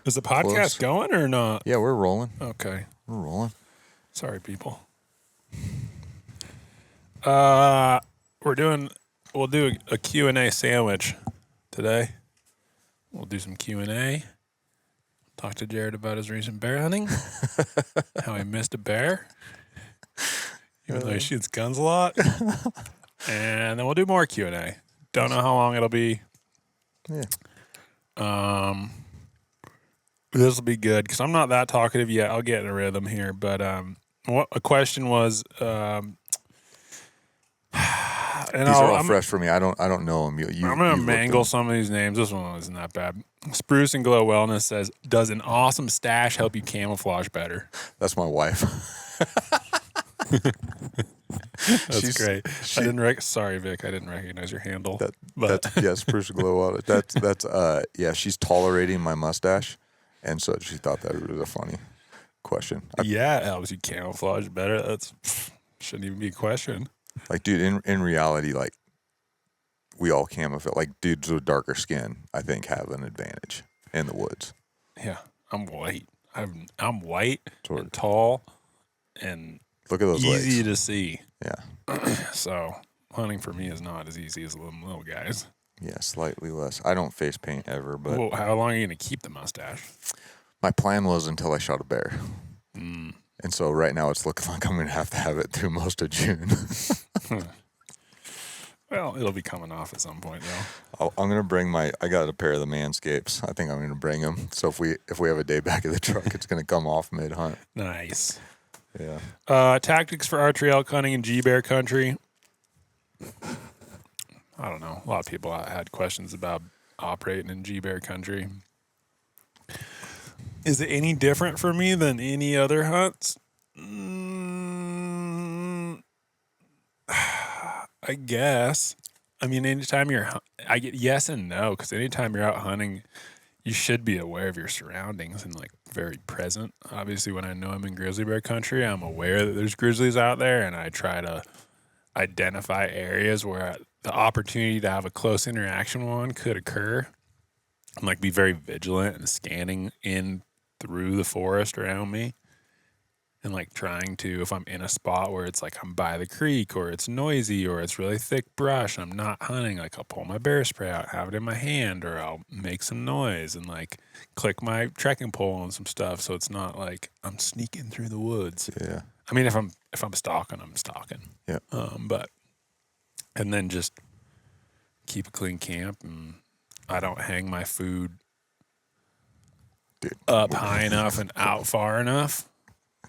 Is the podcast Close. going or not? Yeah, we're rolling. Okay. We're rolling. Sorry, people. We'll do a Q&A sandwich today. We'll do some Q&A. Talk to Jared about his recent bear hunting. How he missed a bear. Even though he shoots guns a lot. And then we'll do more Q&A. Don't know how long it'll be. Yeah. This will be good because I'm not that talkative yet. I'll get in a rhythm here. But what a question was... These are all fresh for me. I don't know them. I'm going to mangle some of these names. This one isn't that bad. Spruce and Glow Wellness says, does an awesome stash help you camouflage better? That's my wife. That's great. Sorry, Vic. I didn't recognize your handle. That's Spruce and Glow Wellness. That's she's tolerating my mustache. And so she thought that was a funny question. It helps you camouflage better. That's shouldn't even be a question. Like, dude, in reality, like, we all camouflage. Like, dudes with darker skin, I think, have an advantage in the woods. Yeah, I'm white. I'm white and tall and look at those easy legs. to see. Yeah. So hunting for me is not as easy as little guys. Yeah, slightly less. I don't face paint ever, but... Well, how long are you going to keep the mustache? My plan was until I shot a bear. And so right now it's looking like I'm going to have it through most of June. Well, it'll be coming off at some point, though. I'm going to bring I got a pair of the Manscapes. I think I'm going to bring them. So if we have a day back of the truck, it's going to come off mid-hunt. Nice. Yeah. Tactics for archery elk hunting in G-Bear country. I don't know. A lot of people had questions about operating in G-Bear country. Is it any different for me than any other hunts? I guess. I mean, anytime I get yes and no, because anytime you're out hunting, you should be aware of your surroundings and like very present. Obviously, when I know I'm in grizzly bear country, I'm aware that there's grizzlies out there, and I try to identify areas where the opportunity to have a close interaction with one could occur. And like be very vigilant and scanning in through the forest around me. And like trying to, if I'm in a spot where it's like I'm by the creek or it's noisy or it's really thick brush, I'm not hunting, like I'll pull my bear spray out, have it in my hand, or I'll make some noise and like click my trekking pole on some stuff. So it's not like I'm sneaking through the woods. Yeah. I mean, if I'm stalking, I'm stalking. Yeah. And then just keep a clean camp, and I don't hang my food up high enough and out far enough.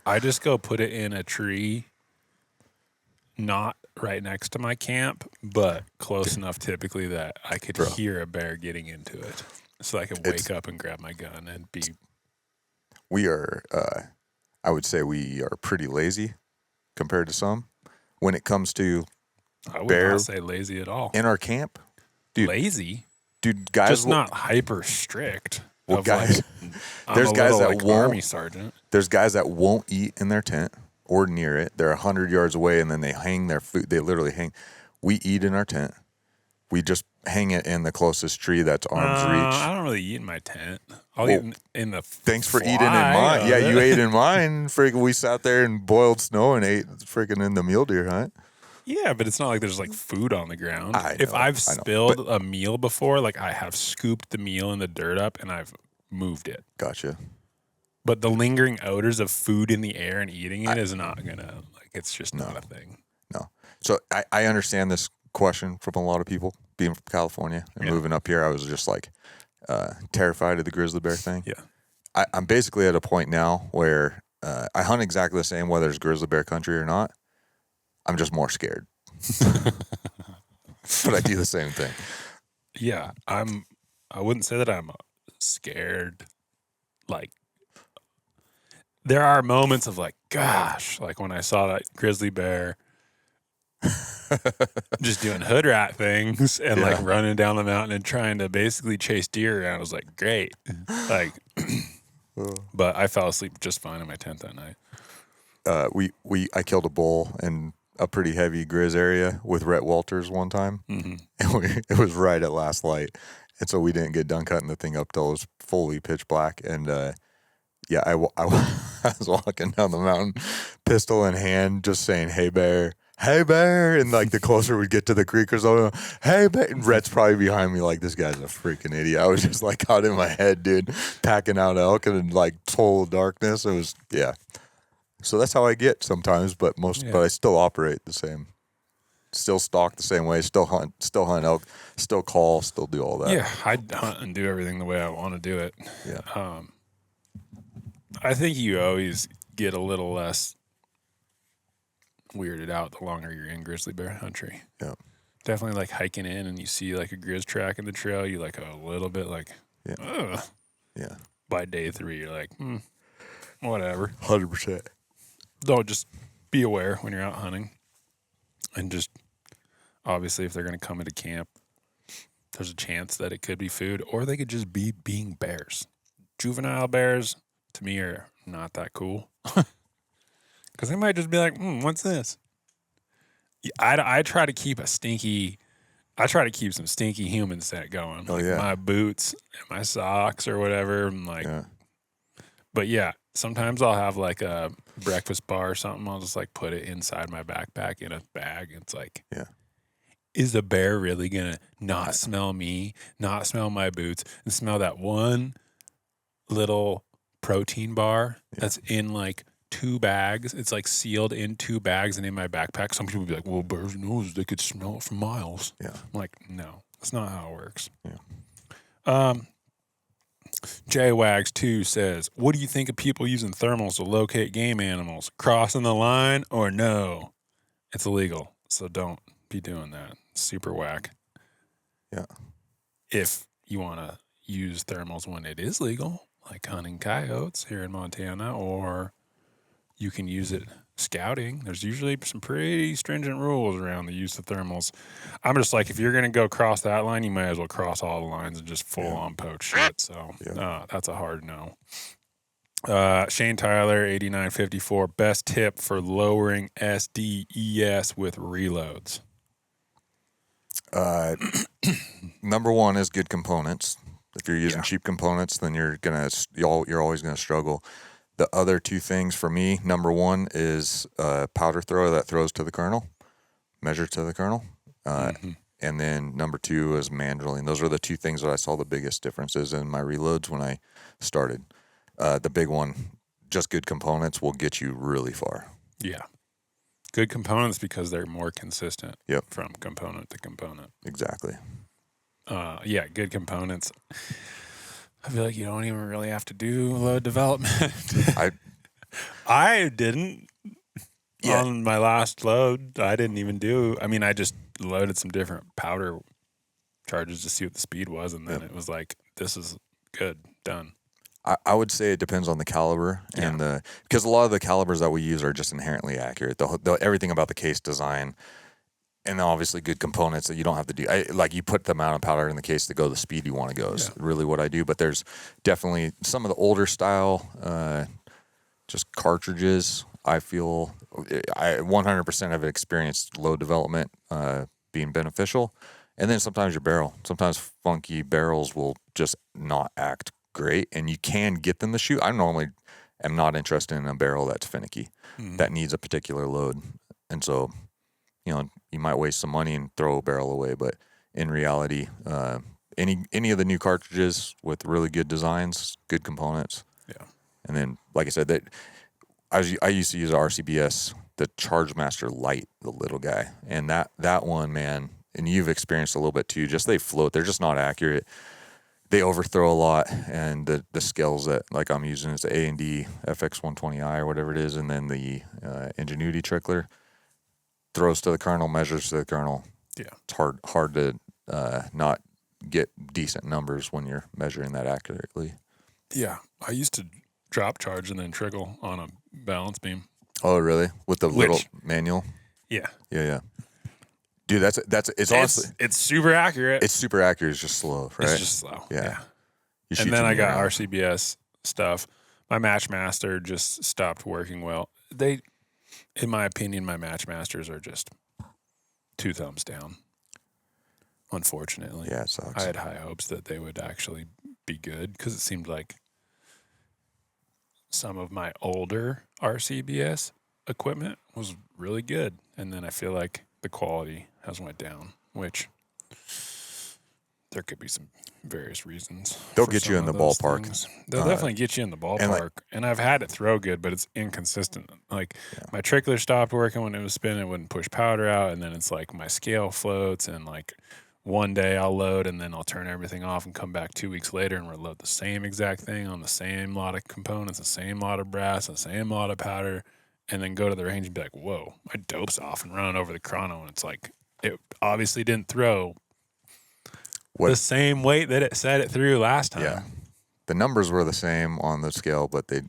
I just go put it in a tree, not right next to my camp, but close enough typically that I could hear a bear getting into it. So I could wake up and grab my gun and be... We are, I would say we are pretty lazy compared to some. When it comes to I would not say lazy at all. In our camp, dude. Lazy? Dude, guys... Just not hyper strict. Well, guys... There's guys that won't... Army sergeant. There's guys that won't eat in their tent or near it. They're 100 yards away, and then they hang their food. They literally hang. We eat in our tent. We just hang it in the closest tree that's arm's reach. I don't really eat in my tent. I'll eat in the Thanks for eating in mine. Yeah, you ate in mine. Freaking, we sat there and boiled snow and ate freaking in the mule deer hunt. Yeah, but it's not like there's like food on the ground. If I've spilled a meal before, like I have scooped the meal in the dirt up and I've moved it. Gotcha. But the lingering odors of food in the air and eating it is not gonna, like, it's just not a thing. No. So I understand this question from a lot of people. Being from California and moving up here, I was just like terrified of the grizzly bear thing. Yeah. I'm basically at a point now where I hunt exactly the same whether it's grizzly bear country or not. I'm just more scared. But I do the same thing. Yeah. I wouldn't say that I'm scared. Like, there are moments of like, gosh, like when I saw that grizzly bear just doing hood rat things and like running down the mountain and trying to basically chase deer around. I was like, great. Like, but I fell asleep just fine in my tent that night. I killed a bull in a pretty heavy grizz area with Rhett Walters one time. Mm-hmm. And it was right at last light. And so we didn't get done cutting the thing up till it was fully pitch black. And yeah, I was walking down the mountain, pistol in hand, just saying, "Hey bear, hey bear," and like the closer we get to the creek or something, "Hey bear," and Rhett's probably behind me like, this guy's a freaking idiot. I was just like out in my head, dude, packing out elk and in like total darkness. It was, yeah. So that's how I get sometimes, but I still operate the same. Still stalk the same way, still hunt elk, still call, still do all that. Yeah, I hunt and do everything the way I want to do it. Yeah. I think you always get a little less weirded out the longer you're in grizzly bear country. Yeah. Definitely like hiking in and you see like a grizz track in the trail, you like a little bit like, Yeah. ugh. Yeah. By day 3, you're like, whatever. 100%. Don't just be aware when you're out hunting. And just obviously if they're going to come into camp, there's a chance that it could be food or they could just be being bears. Juvenile bears to me are not that cool. Because they might just be like, what's this? I try to keep some stinky human scent going. Oh, like yeah. My boots and my socks or whatever. And like, Yeah. But yeah, sometimes I'll have like a breakfast bar or something. I'll just like put it inside my backpack in a bag. It's like, Yeah. Is a bear really going to not smell me, not smell my boots, and smell that one little protein bar that's in like 2 bags? It's like sealed in 2 bags and in my backpack. Some people be like, well, bears' nose, they could smell it from miles. Yeah. I'm like, no, that's not how it works. Yeah. J-Wags 2 says, what do you think of people using thermals to locate game animals? Crossing the line or no? It's illegal, so don't be doing that. Super whack. Yeah. If you want to use thermals when it is legal, like hunting coyotes here in Montana, or you can use it scouting. There's usually some pretty stringent rules around the use of thermals. I'm just like, if you're going to go cross that line, you might as well cross all the lines and just full on poach shit. So that's a hard no. Shane Tyler, 8954, best tip for lowering SDES with reloads. Number one is good components. If you're using cheap components, then you're always gonna struggle. The other 2 things for me, number one is powder thrower that throws to the kernel, measure to the kernel, and then number 2 is mandrelling. Those are the 2 things that I saw the biggest differences in my reloads when I started. The big one, just good components will get you really far. Yeah. Good components because they're more consistent from component to component. Exactly. Good components. I feel like you don't even really have to do load development. I didn't. Yeah. On my last load, I didn't even do. I mean, I just loaded some different powder charges to see what the speed was, and then it was like, this is good, done. I would say it depends on the caliber and because a lot of the calibers that we use are just inherently accurate. Everything about the case design, and then obviously good components that you don't have to do. Like you put the amount of powder in the case to go the speed you want to go is really what I do. But there's definitely some of the older style, just cartridges. I feel I 100% have experienced load development being beneficial, and then sometimes your barrel. Sometimes funky barrels will just not act great, and you can get them to shoot. I normally am not interested in a barrel that's finicky, that needs a particular load, and so you might waste some money and throw a barrel away. But in reality, any of the new cartridges with really good designs, good components, and then like I said, that I used to use RCBS, the Chargemaster Light, the little guy, and that one, man, and you've experienced a little bit too. Just they float, they're just not accurate. They overthrow a lot, and the scales that like I'm using is the A&D FX120i or whatever it is, and then the Ingenuity Trickler throws to the kernel, measures to the kernel. Yeah, it's hard to not get decent numbers when you're measuring that accurately. Yeah, I used to drop charge and then trickle on a balance beam. Oh, really? With the little manual? Yeah. Yeah. Dude, it's honestly it's super accurate. It's super accurate. It's just slow, right? It's just slow. Yeah. And then I got RCBS stuff. My Matchmaster just stopped working well. In my opinion, my Matchmasters are just 2 thumbs down. unfortunately. Yeah, it sucks. I had high hopes that they would actually be good because it seemed like some of my older RCBS equipment was really good. And then I feel like the quality has went down, which there could be some various reasons. They'll for get you some in of the those ballpark. things. They'll definitely get you in the ballpark. And I've had it throw good, but it's inconsistent. Like my trickler stopped working when it was spinning, it wouldn't push powder out. And then it's like my scale floats, and like one day I'll load and then I'll turn everything off and come back 2 weeks later and reload the same exact thing on the same lot of components, the same lot of brass, the same lot of powder, and then go to the range and be like, whoa, my dope's off, and run over the chrono. And it's like, it obviously didn't throw the same weight that it said it threw last time. Yeah. The numbers were the same on the scale, but it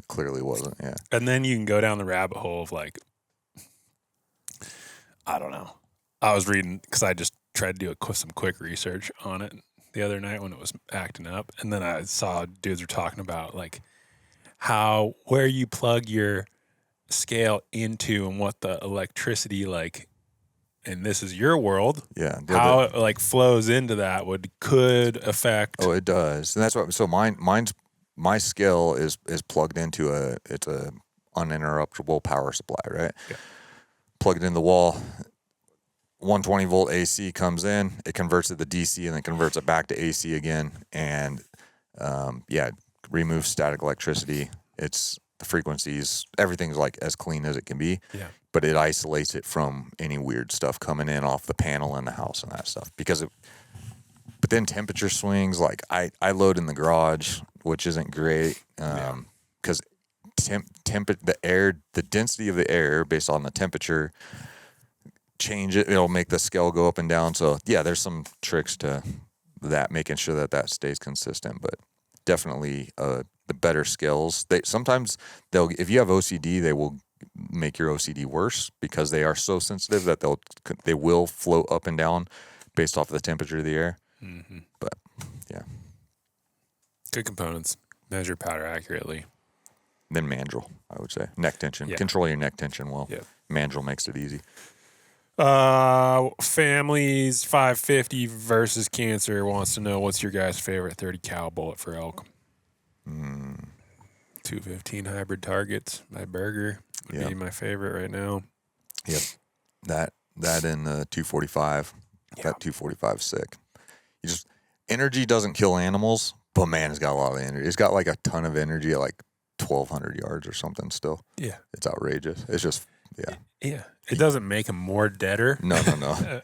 clearly wasn't. Yeah. And then you can go down the rabbit hole of like, I don't know. I was reading because I just tried to do some quick research on it the other night when it was acting up. And then I saw dudes were talking about like where you plug your scale into and what the electricity, like, and this is your world. Yeah. How it like flows into that could affect. Oh, it does. And that's what, so my scale is plugged into it's a uninterruptible power supply, right? Yeah. Plugged in the wall. 120 volt AC comes in, it converts it to DC, and then converts it back to AC again. And removes static electricity. It's the frequencies, everything's like as clean as it can be. Yeah. But it isolates it from any weird stuff coming in off the panel in the house and that stuff. But then temperature swings, like I load in the garage, which isn't great because the density of the air based on the temperature change it'll make the scale go up and down. So yeah, there's some tricks to that, making sure that stays consistent. But definitely the better scales, if you have OCD, they will make your OCD worse because they are so sensitive that they will float up and down based off of the temperature of the air. Mm-hmm. But yeah, good components, measure powder accurately. Then mandrel, I would say neck tension. Yeah. Control your neck tension well. Yeah. Mandrel makes it easy. Families 550 versus Cancer wants to know what's your guys' favorite 30 cal bullet for elk. 215 hybrid targets by Berger would be my favorite right now. Yep. That and the 245. Yeah. That 245 is sick. Energy doesn't kill animals, but man, it's got a lot of energy. It's got like a ton of energy at like 1,200 yards or something still. Yeah. It's outrageous. It's just, yeah. Yeah. It doesn't make them more deader. No.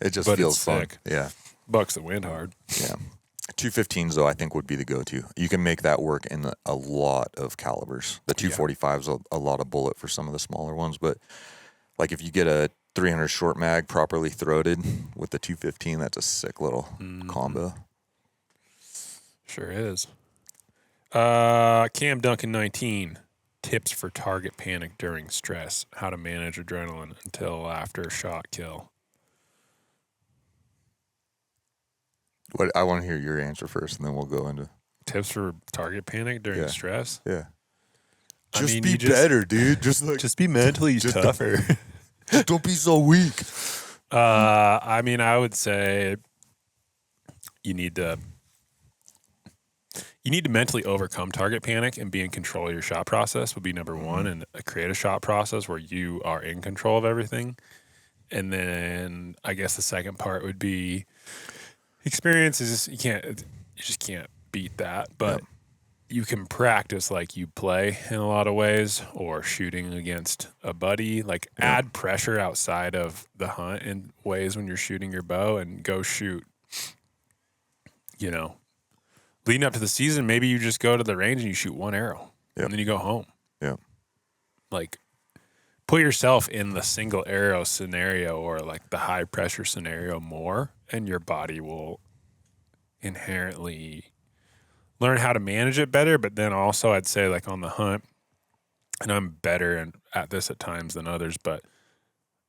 It just feels fun. Sick. Yeah. Bucks the wind hard. Yeah. 215s, though, I think would be the go-to. You can make that work in a lot of calibers. The 245's a lot of bullet for some of the smaller ones, but like if you get a 300 short mag properly throated with the 215, that's a sick little combo. Sure is. Cam Duncan 19. Tips for target panic during stress. How to manage adrenaline until after shot kill. I want to hear your answer first, and then we'll go into tips for target panic during stress. Yeah. Just be better, dude. Just be mentally tougher. Just don't be so weak. I would say you need to mentally overcome target panic and be in control of your shot process would be number one, and create a shot process where you are in control of everything. And then I guess the second part would be experiences. You just can't beat that, but you can practice like you play in a lot of ways, or shooting against a buddy, like add pressure outside of the hunt in ways when you're shooting your bow, and go shoot, leading up to the season, maybe you just go to the range and you shoot one arrow and then you go home. Yeah. Like put yourself in the single arrow scenario or like the high pressure scenario more, and your body will inherently learn how to manage it better. But then also I'd say like on the hunt, and I'm better at this at times than others, but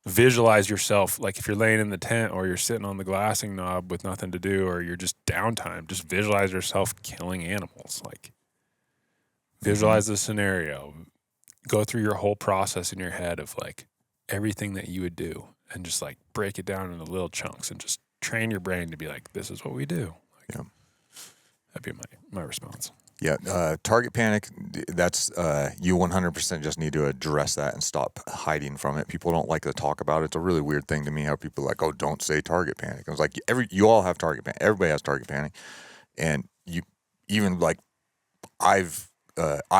visualize yourself. Like if you're laying in the tent or you're sitting on the glassing knob with nothing to do, or you're just downtime, just visualize yourself killing animals. Like visualize the scenario, go through your whole process in your head of like everything that you would do, and just like break it down into little chunks and just train your brain to be like, this is what we do. Like, Yeah. that'd be my response. Yeah, target panic, that's you 100% just need to address that and stop hiding from it. People don't like to talk about it. It's a really weird thing to me how people are like, oh, don't say target panic. I was like, you all have target panic. Everybody has target panic. And you even like I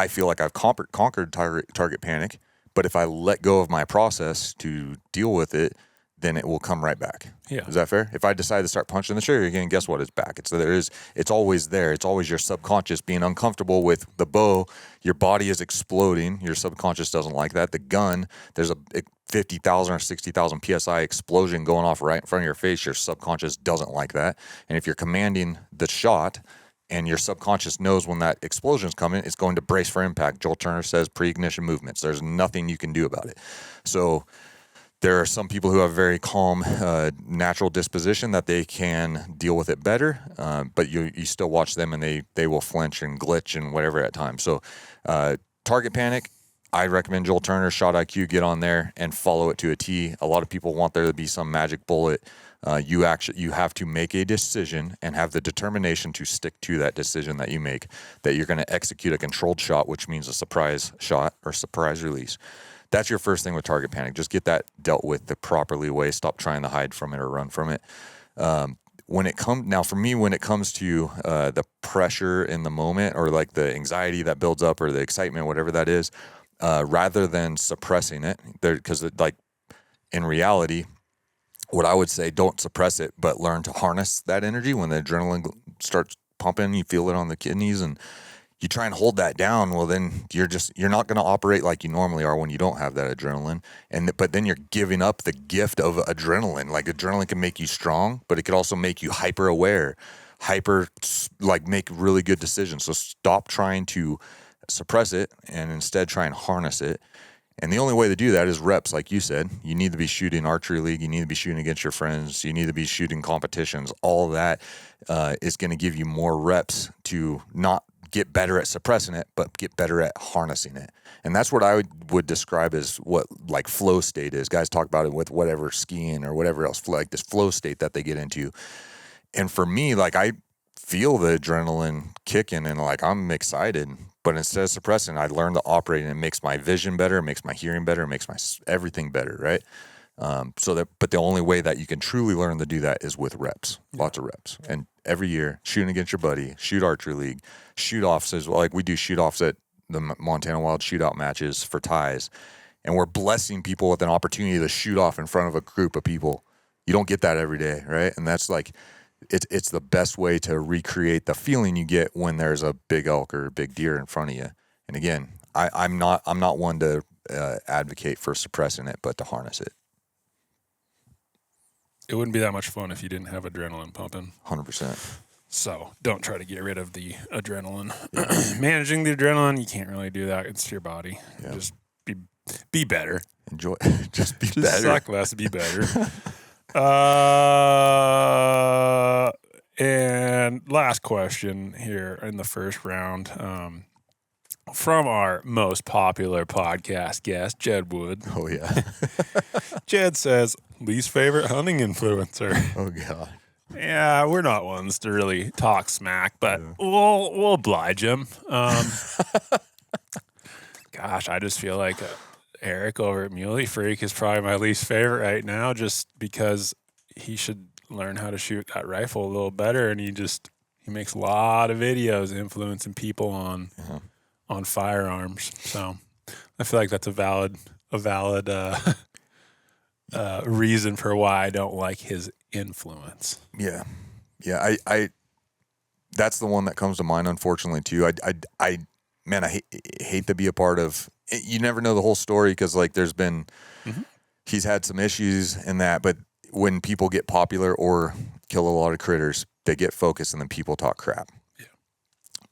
feel like I've conquered target panic, but if I let go of my process to deal with it, then it will come right back. Yeah. Is that fair? If I decide to start punching the trigger again, guess what? It's back. It's always there. It's always your subconscious being uncomfortable with the bow. Your body is exploding. Your subconscious doesn't like that. The gun, there's a 50,000 or 60,000 PSI explosion going off right in front of your face. Your subconscious doesn't like that. And if you're commanding the shot and your subconscious knows when that explosion is coming, it's going to brace for impact. Joel Turner says pre-ignition movements. There's nothing you can do about it. So there are some people who have very calm, natural disposition that they can deal with it better, but you still watch them and they will flinch and glitch and whatever at times. So target panic, I recommend Joel Turner, Shot IQ, get on there and follow it to a T. A lot of people want there to be some magic bullet. You have to make a decision and have the determination to stick to that decision that you make, that you're going to execute a controlled shot, which means a surprise shot or surprise release. That's your first thing with target panic. Just get that dealt with the properly way. Stop trying to hide from it or run from it. When it comes to the pressure in the moment or like the anxiety that builds up or the excitement, whatever that is, rather than suppressing it, because like in reality, what I would say, don't suppress it, but learn to harness that energy. When the adrenaline starts pumping, you feel it on the kidneys and you try and hold that down, well, then you're not going to operate like you normally are when you don't have that adrenaline. But then you're giving up the gift of adrenaline. Like adrenaline can make you strong, but it could also make you hyper aware, make really good decisions. So stop trying to suppress it and instead try and harness it. And the only way to do that is reps, like you said. You need to be shooting archery league. You need to be shooting against your friends. You need to be shooting competitions. All that is going to give you more reps to not get better at suppressing it, but get better at harnessing it. And that's what I would describe as what like flow state is. Guys talk about it with whatever skiing or whatever else, like this flow state that they get into. And for me, like I feel the adrenaline kicking and like I'm excited, but instead of suppressing, I learn to operate and it makes my vision better, it makes my hearing better, it makes my everything better, right? But the only way that you can truly learn to do that is with reps, lots of reps. And every year, shooting against your buddy, shoot archery league, shoot offs as well. Like we do shoot offs at the Montana Wild shootout matches for ties. And we're blessing people with an opportunity to shoot off in front of a group of people. You don't get that every day, right? And that's like, it's the best way to recreate the feeling you get when there's a big elk or a big deer in front of you. And again, I'm not one to advocate for suppressing it, but to harness it. It wouldn't be that much fun if you didn't have adrenaline pumping. 100%. So don't try to get rid of the adrenaline. Managing the adrenaline, you can't really do that. It's your body. Yeah. Just be better. Enjoy. Just be Just better. suck less, be better. And last question here in the first round. From our most popular podcast guest, Jed Wood. Oh, yeah. Jed says, least favorite hunting influencer. Oh, God. Yeah, we're not ones to really talk smack, but we'll oblige him. Gosh, I just feel like Eric over at Muley Freak is probably my least favorite right now just because he should learn how to shoot that rifle a little better, and he makes a lot of videos influencing people on firearms. So I feel like that's a valid reason for why I don't like his influence. Yeah. I that's the one that comes to mind, unfortunately, too. I hate to be a part of. You never know the whole story because, like, there's been he's had some issues in that, but when people get popular or kill a lot of critters, they get focused and then people talk crap. Yeah.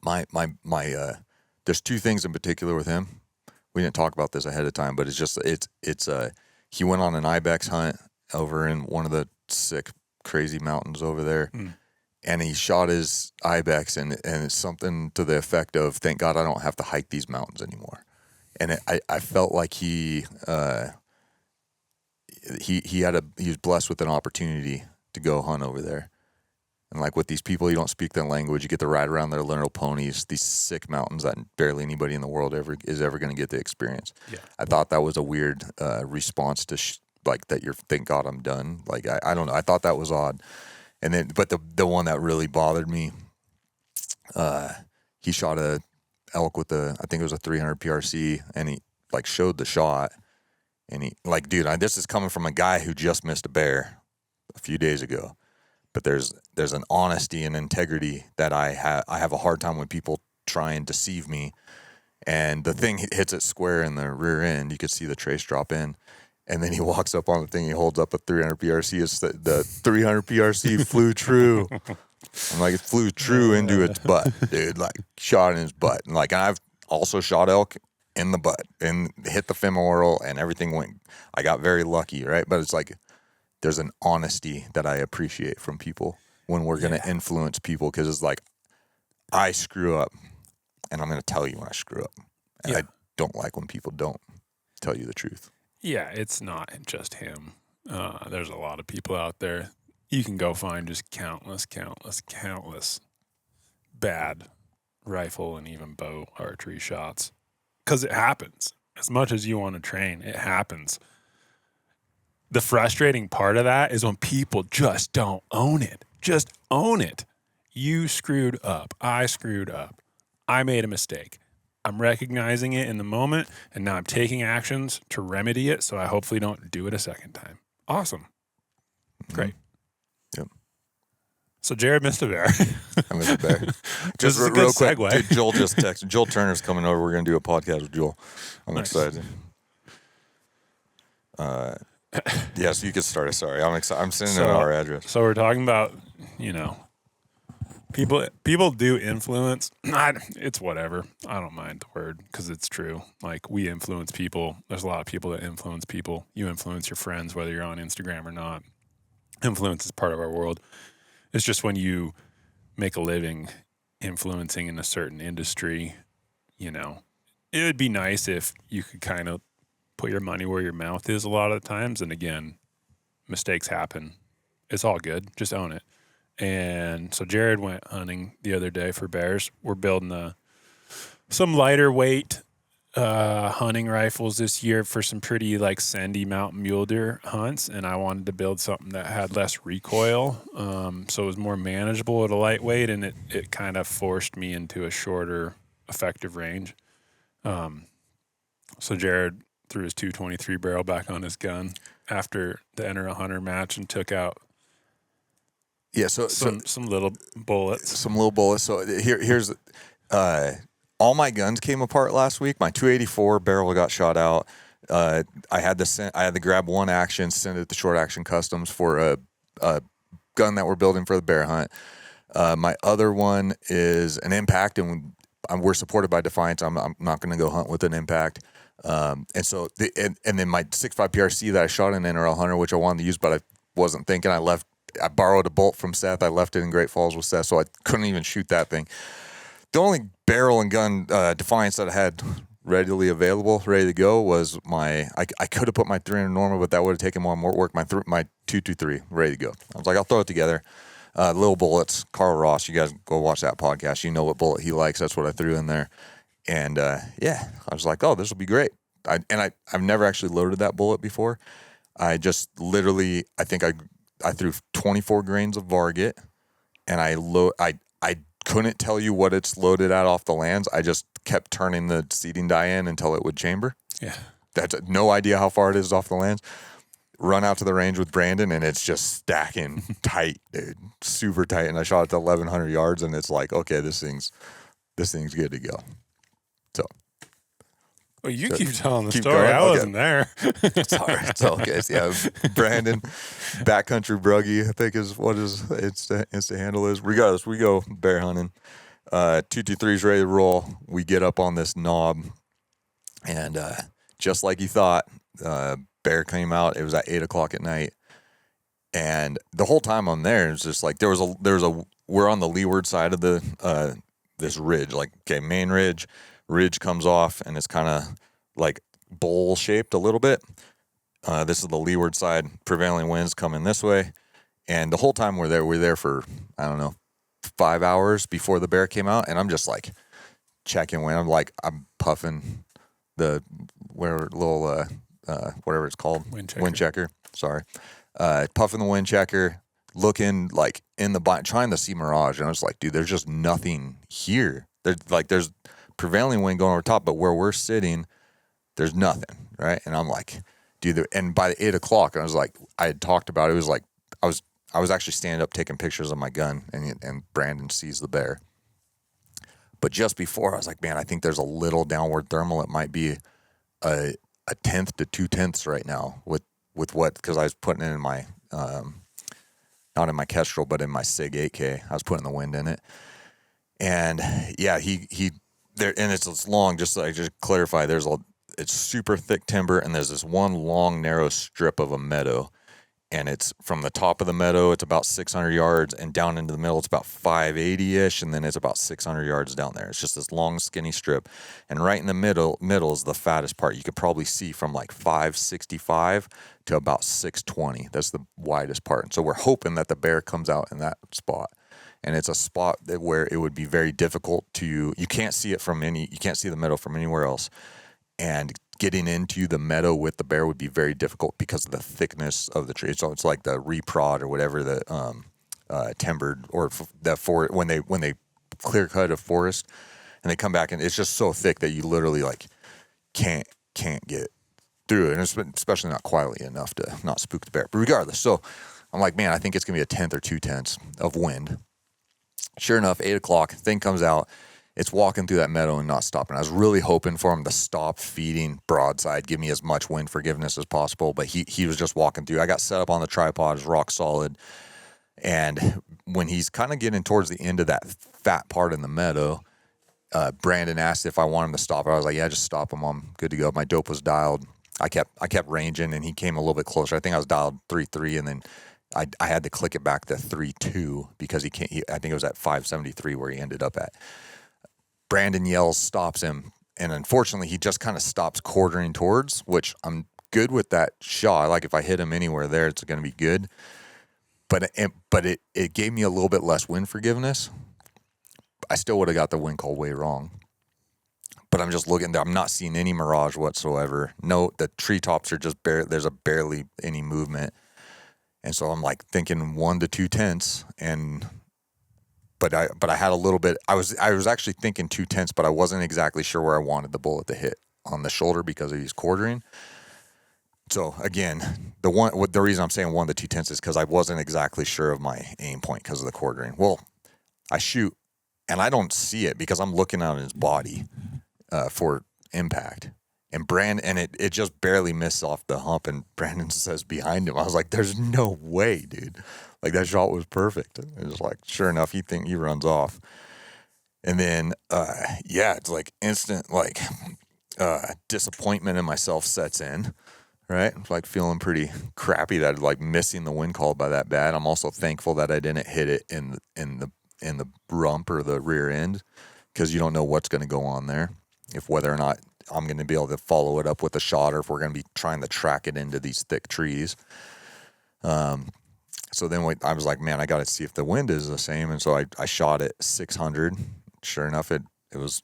My there's two things in particular with him. We didn't talk about this ahead of time, but it's he went on an ibex hunt over in one of the sick, crazy mountains over there. And he shot his ibex, and it's something to the effect of, thank God I don't have to hike these mountains anymore. And I felt like he was blessed with an opportunity to go hunt over there. And like with these people, you don't speak their language. You get to ride around their little ponies, these sick mountains that barely anybody in the world is ever going to get the experience. Yeah. I thought that was a weird response to like that. Thank God I'm done. Like I don't know. I thought that was odd. And then, but the one that really bothered me, he shot a elk with I think it was a 300 PRC, and he like showed the shot, and he like, dude, this is coming from a guy who just missed a bear a few days ago. But there's an honesty and integrity that I have a hard time when people try and deceive me. And the thing hits it square in the rear end. You could see the trace drop in. And then he walks up on the thing. He holds up a 300 PRC. It's the 300 PRC flew true. I'm like, it flew true into its butt, dude. Like, shot in his butt. And like, I've also shot elk in the butt and hit the femoral, and everything went. I got very lucky, right? But it's like, there's an honesty that I appreciate from people when we're going to influence people, because it's like, I screw up, and I'm going to tell you when I screw up. And I don't like when people don't tell you the truth. Yeah, it's not just him. There's a lot of people out there. You can go find just countless bad rifle and even bow archery shots, because it happens. As much as you want to train, it happens. The frustrating part of that is when people just don't own it. Just own it. You screwed up. I screwed up. I made a mistake. I'm recognizing it in the moment, and now I'm taking actions to remedy it, so I hopefully don't do it a second time. Awesome. Great. Yep. So Jared missed a bear. I missed a bear. Just Just a good real quick, segue. dude, Joel just texted. Joel Turner's coming over. We're going to do a podcast with Joel. I'm Nice. excited. Yeah, so you could start it. Sorry, I'm excited. I'm sending in our address. So we're talking about, people do influence. It's whatever. I don't mind the word, because it's true. Like, we influence people. There's a lot of people that influence people. You influence your friends, whether you're on Instagram or not. Influence is part of our world. It's just when you make a living influencing in a certain industry, it would be nice if you could kind of put your money where your mouth is a lot of the times. And again, mistakes happen. It's all good. Just own it. And so Jared went hunting the other day for bears. We're building some lighter weight hunting rifles this year for some pretty like sandy mountain mule deer hunts. And I wanted to build something that had less recoil. So it was more manageable at a lightweight, and it kind of forced me into a shorter effective range. So Jared threw his 223 barrel back on his gun after the Enter a Hunter match and took out some little bullets. Some little bullets. So here's all my guns came apart last week. My 284 barrel got shot out. I had to grab one action, send it to Short Action Customs for a gun that we're building for the bear hunt. My other one is an Impact, and we're supported by Defiance. I'm not going to go hunt with an Impact. And so and then my 6.5 PRC that I shot in NRL Hunter, which I wanted to use, but I wasn't thinking. I borrowed a bolt from Seth. I left it in Great Falls with Seth, so I couldn't even shoot that thing. The only barrel and gun Defiance that I had readily available, ready to go, was I could have put my 300 Norma, but that would have taken more work. My 223 ready to go. I was like, I'll throw it together. Little bullets. Carl Ross, you guys go watch that podcast. You know what bullet he likes. That's what I threw in there. And I was like, oh, this will be great. I've never actually loaded that bullet before. I just literally, I think I threw 24 grains of Varget, and I couldn't tell you what it's loaded at off the lands. I just kept turning the seating die in until it would chamber. Yeah. That's no idea how far it is off the lands. Run out to the range with Brandon, and it's just stacking tight, dude, super tight. And I shot it to 1,100 yards, and it's like, okay, this thing's good to go. So, Well, you keep telling the keep story. going? I Okay. wasn't there. sorry, it's all good. Yeah, Brandon, Backcountry Bruggy, I think is what his Insta handle is. Regardless, we go bear hunting. 223's ready to roll. We get up on this knob, and just like you thought, bear came out. It was at 8:00 at night, and the whole time I'm there, it's just like we're on the leeward side of the this ridge, like, okay, main ridge comes off, and it's kind of like bowl shaped a little bit. This is the leeward side. Prevailing winds coming this way, And the whole time we're there for, I don't know, 5 hours before the bear came out. And I'm just like checking when I'm puffing the whatever it's called, wind checker. Sorry. Puffing the wind checker, looking like in the trying to see mirage. And I was like, dude, there's just nothing here. There's prevailing wind going over top, but where we're sitting, there's nothing. Right. And I'm like, dude, and by 8 o'clock, I was like, I had talked about it. It was like, I was actually standing up taking pictures of my gun, and Brandon sees the bear. But just before, I was like, man, I think there's a little downward thermal. It might be a 1/10 to 2/10 right now with what, because I was putting it in my, not in my Kestrel, but in my SIG 8K. I was putting the wind in it. And yeah, he there, and it's long, just like, just clarify, it's super thick timber, and there's this one long, narrow strip of a meadow. And it's from the top of the meadow, it's about 600 yards, and down into the middle, it's about 580-ish, and then it's about 600 yards down there. It's just this long, skinny strip. And right in the middle is the fattest part. You could probably see from like 565 to about 620. That's the widest part. And so we're hoping that the bear comes out in that spot. And it's a spot where it would be very difficult you can't see the meadow from anywhere else. And getting into the meadow with the bear would be very difficult because of the thickness of the tree. So it's like the reprod or whatever, the timbered, or the forest, when they clear cut a forest and they come back, and it's just so thick that you literally like can't get through it, and it's especially not quietly enough to not spook the bear. But regardless, so I'm like, man, I think it's gonna be a 1/10 or 2/10 of wind. Sure enough, 8 o'clock, thing comes out. It's walking through that meadow and not stopping. I was really hoping for him to stop feeding broadside, give me as much wind forgiveness as possible, but he was just walking through. I got set up on the tripod, rock solid, and when he's kind of getting towards the end of that fat part in the meadow, Brandon asked if I want him to stop. I was like, yeah, just stop him. I'm good to go. My dope was dialed. I kept ranging, and he came a little bit closer. I think I was dialed 3.3, and then I had to click it back to 3.2 because I think it was at 573 where he ended up at. Brandon yells, stops him, and unfortunately, he just kind of stops quartering towards, which I'm good with that shot. Like, if I hit him anywhere there, it's going to be good. But it gave me a little bit less wind forgiveness. I still would have got the wind call way wrong. But I'm just looking there. I'm not seeing any mirage whatsoever. No, the treetops are just there's barely any movement. And so I'm like thinking 1 to 2/10, but I had a little bit. I was actually thinking 2/10, but I wasn't exactly sure where I wanted the bullet to hit on the shoulder because of these quartering. So again, the reason I'm saying 1 to 2/10 is because I wasn't exactly sure of my aim point because of the quartering. Well, I shoot, and I don't see it because I'm looking out at his body for impact. And it just barely missed off the hump, and Brandon says behind him. I was like, there's no way, dude. Like, that shot was perfect. It was like, sure enough, he runs off. And then, it's like instant, like, disappointment in myself sets in, right? I'm like feeling pretty crappy that like missing the wind call by that bad. I'm also thankful that I didn't hit it in the rump or the rear end, because you don't know what's going to go on there, whether or not I'm going to be able to follow it up with a shot, or if we're going to be trying to track it into these thick trees. So then I was like, man, I got to see if the wind is the same. And so I shot it 600. Sure enough, it was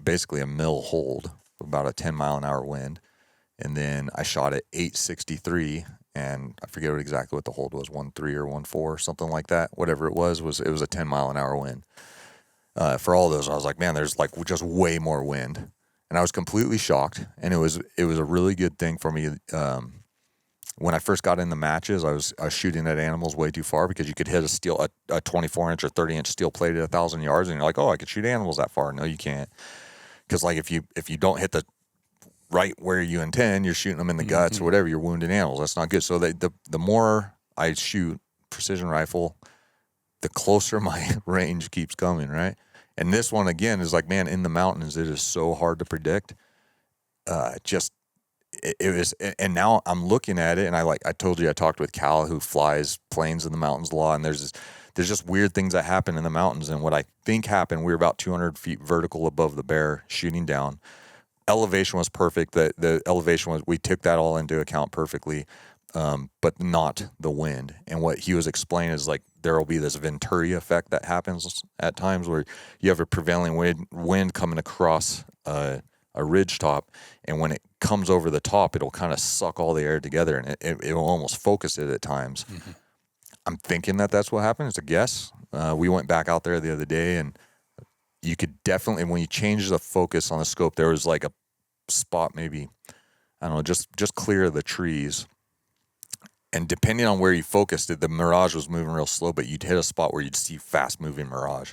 basically a mill hold, about a 10-mile-an-hour wind. And then I shot it 863, and I forget exactly what the hold was, 1.3 or 1.4, something like that. Whatever it was a 10-mile-an-hour wind. For all those, I was like, man, there's like just way more wind. And I was completely shocked, and it was a really good thing for me. When I first got in the matches, I was shooting at animals way too far, because you could hit a 24-inch or 30-inch steel plate at 1,000 yards, and you're like, oh, I could shoot animals that far. No, you can't, because like if you don't hit the right where you intend, you're shooting them in the guts or whatever, you're wounding animals. That's not good. So the more I shoot precision rifle, the closer my range keeps coming, right? And this one, again, is like, man, in the mountains, it is so hard to predict. It was, and now I'm looking at it, and I told you, I talked with Cal, who flies planes in the mountains a lot, and there's just weird things that happen in the mountains. And what I think happened, we were about 200 feet vertical above the bear, shooting down. Elevation was perfect. The elevation we took that all into account perfectly. but not the wind. And what he was explaining is like there will be this Venturi effect that happens at times where you have a prevailing wind coming across a ridge top, and when it comes over the top, it'll kind of suck all the air together, and it will almost focus it at times. Mm-hmm. I'm thinking that that's what happened. It's a guess. We went back out there the other day, and you could definitely, when you change the focus on the scope, there was like a spot maybe, I don't know, just clear of the trees. And depending on where you focused it, the mirage was moving real slow, but you'd hit a spot where you'd see fast moving mirage.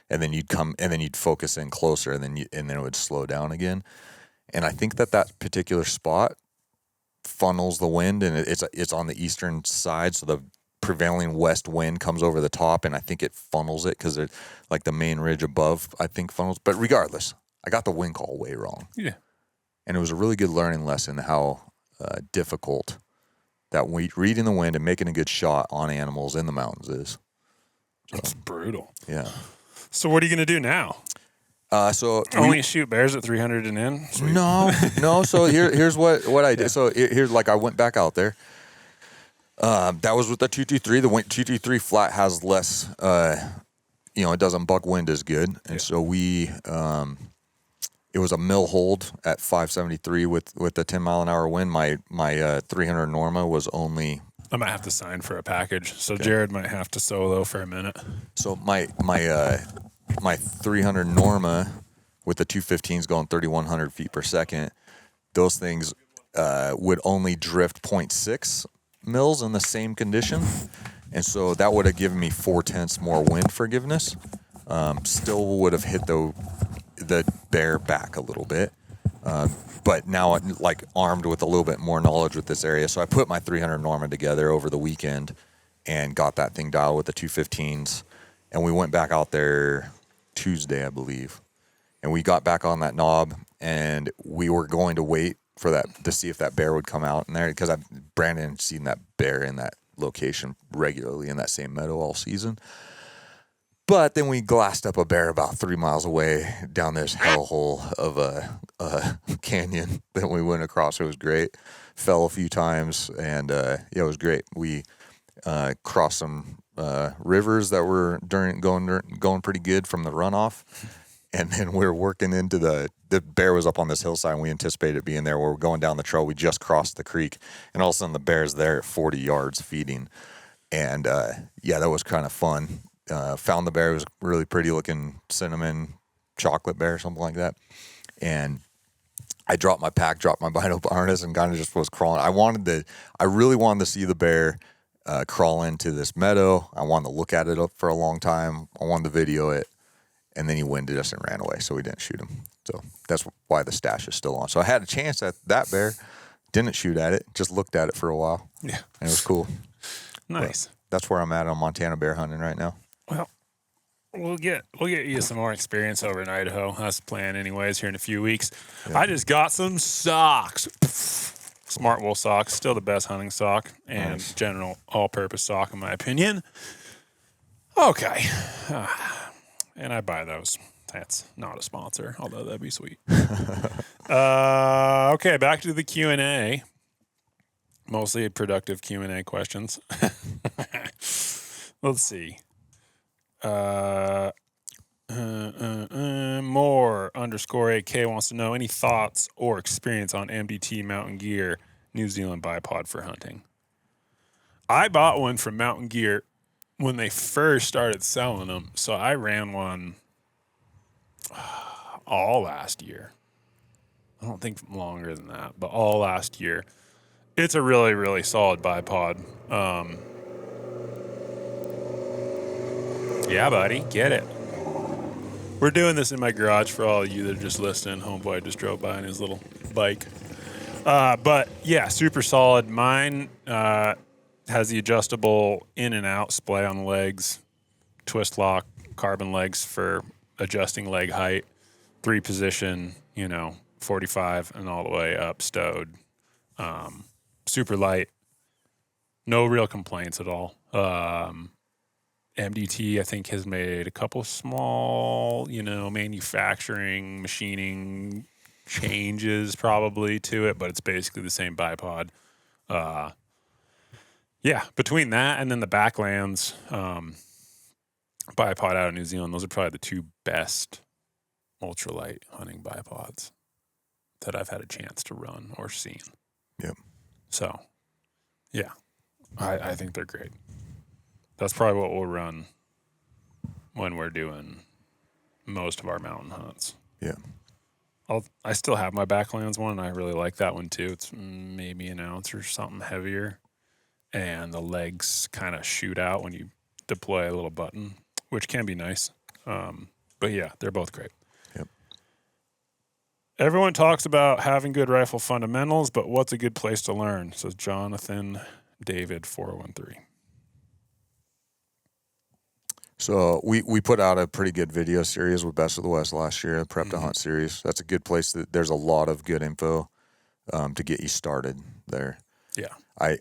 And then you'd focus in closer, and then it would slow down again. And I think that particular spot funnels the wind, and it's on the eastern side, so the prevailing west wind comes over the top, and I think it funnels it because like the main ridge above, I think funnels. But regardless, I got the wind call way wrong. Yeah, and it was a really good learning lesson how difficult that reading the wind and making a good shot on animals in the mountains is. So, it's brutal. Yeah. So what are you going to do now? So only shoot bears at 300 and in? Sweet. No. So here's what I did. So here's like I went back out there. That was with the 223. The 223 flat has less. It doesn't buck wind as good, and so we. It was a mill hold at 573 with the 10 mile an hour wind. My 300 Norma was only. I might have to sign for a package, so okay. Jared might have to solo for a minute. So my 300 Norma with the 215s going 3,100 feet per second, those things would only drift 0.6 mils in the same condition, and so that would have given me 0.4 more wind forgiveness. Still would have hit the bear back a little bit, but now like armed with a little bit more knowledge with this area, so I put my 300 Norma together over the weekend and got that thing dialed with the 215s, and we went back out there Tuesday, I believe, and we got back on that knob, and we were going to wait for that to see if that bear would come out in there, because Brandon had seen that bear in that location regularly in that same meadow all season. But then we glassed up a bear about 3 miles away down this hellhole of a canyon that we went across. It was great. Fell a few times, and it was great. We crossed some rivers that were going pretty good from the runoff, and then we were working into the bear was up on this hillside, and we anticipated it being there. We were going down the trail. We just crossed the creek, and all of a sudden the bear's there at 40 yards feeding, and that was kind of fun. Found the bear. It was really pretty looking cinnamon chocolate bear, something like that. And I dropped my pack, dropped my bino harness, and kind of just was crawling. I really wanted to see the bear crawl into this meadow. I wanted to look at it for a long time. I wanted to video it, and then he winded us and ran away, so we didn't shoot him. So that's why the stash is still on. So I had a chance at that bear, didn't shoot at it, just looked at it for a while. Yeah, and it was cool. Nice. But that's where I'm at on Montana bear hunting right now. Well, we'll get you some more experience over in Idaho. That's the plan anyways here in a few weeks. Yeah. I just got some socks. Smart wool socks, still the best hunting sock and nice. General all-purpose sock in my opinion. Okay. And I buy those. That's not a sponsor, although that'd be sweet. Okay, back to the Q&A. Mostly productive Q&A questions. Let's see. More _AK wants to know any thoughts or experience on MDT Mountain Gear New Zealand bipod for hunting. I bought one from Mountain Gear when they first started selling them, so I ran one all last year. I don't think longer than that, but all last year. It's a really, really solid bipod. Yeah, buddy, get it. We're doing this in my garage for all of you that are just listening. Homeboy just drove by on his little bike. But yeah, super solid. Mine has the adjustable in and out splay on the legs, twist lock, carbon legs for adjusting leg height, 3-position, 45 and all the way up stowed. Super light. No real complaints at all. MDT, I think, has made a couple small, manufacturing, machining changes probably to it, but it's basically the same bipod. Yeah, between that and then the Backlands bipod out of New Zealand, those are probably the two best ultralight hunting bipods that I've had a chance to run or seen. Yep. So, yeah, I think they're great. That's probably what we'll run when we're doing most of our mountain hunts. Yeah. I still have my Backlands one, and I really like that one too. It's maybe an ounce or something heavier, and the legs kind of shoot out when you deploy a little button, which can be nice. But yeah, they're both great. Yep. Everyone talks about having good rifle fundamentals, but what's a good place to learn? Says Jonathan David 413. So we put out a pretty good video series with Best of the West last year, the Prep to Hunt series. That's a good place. There's a lot of good info to get you started there. Yeah. I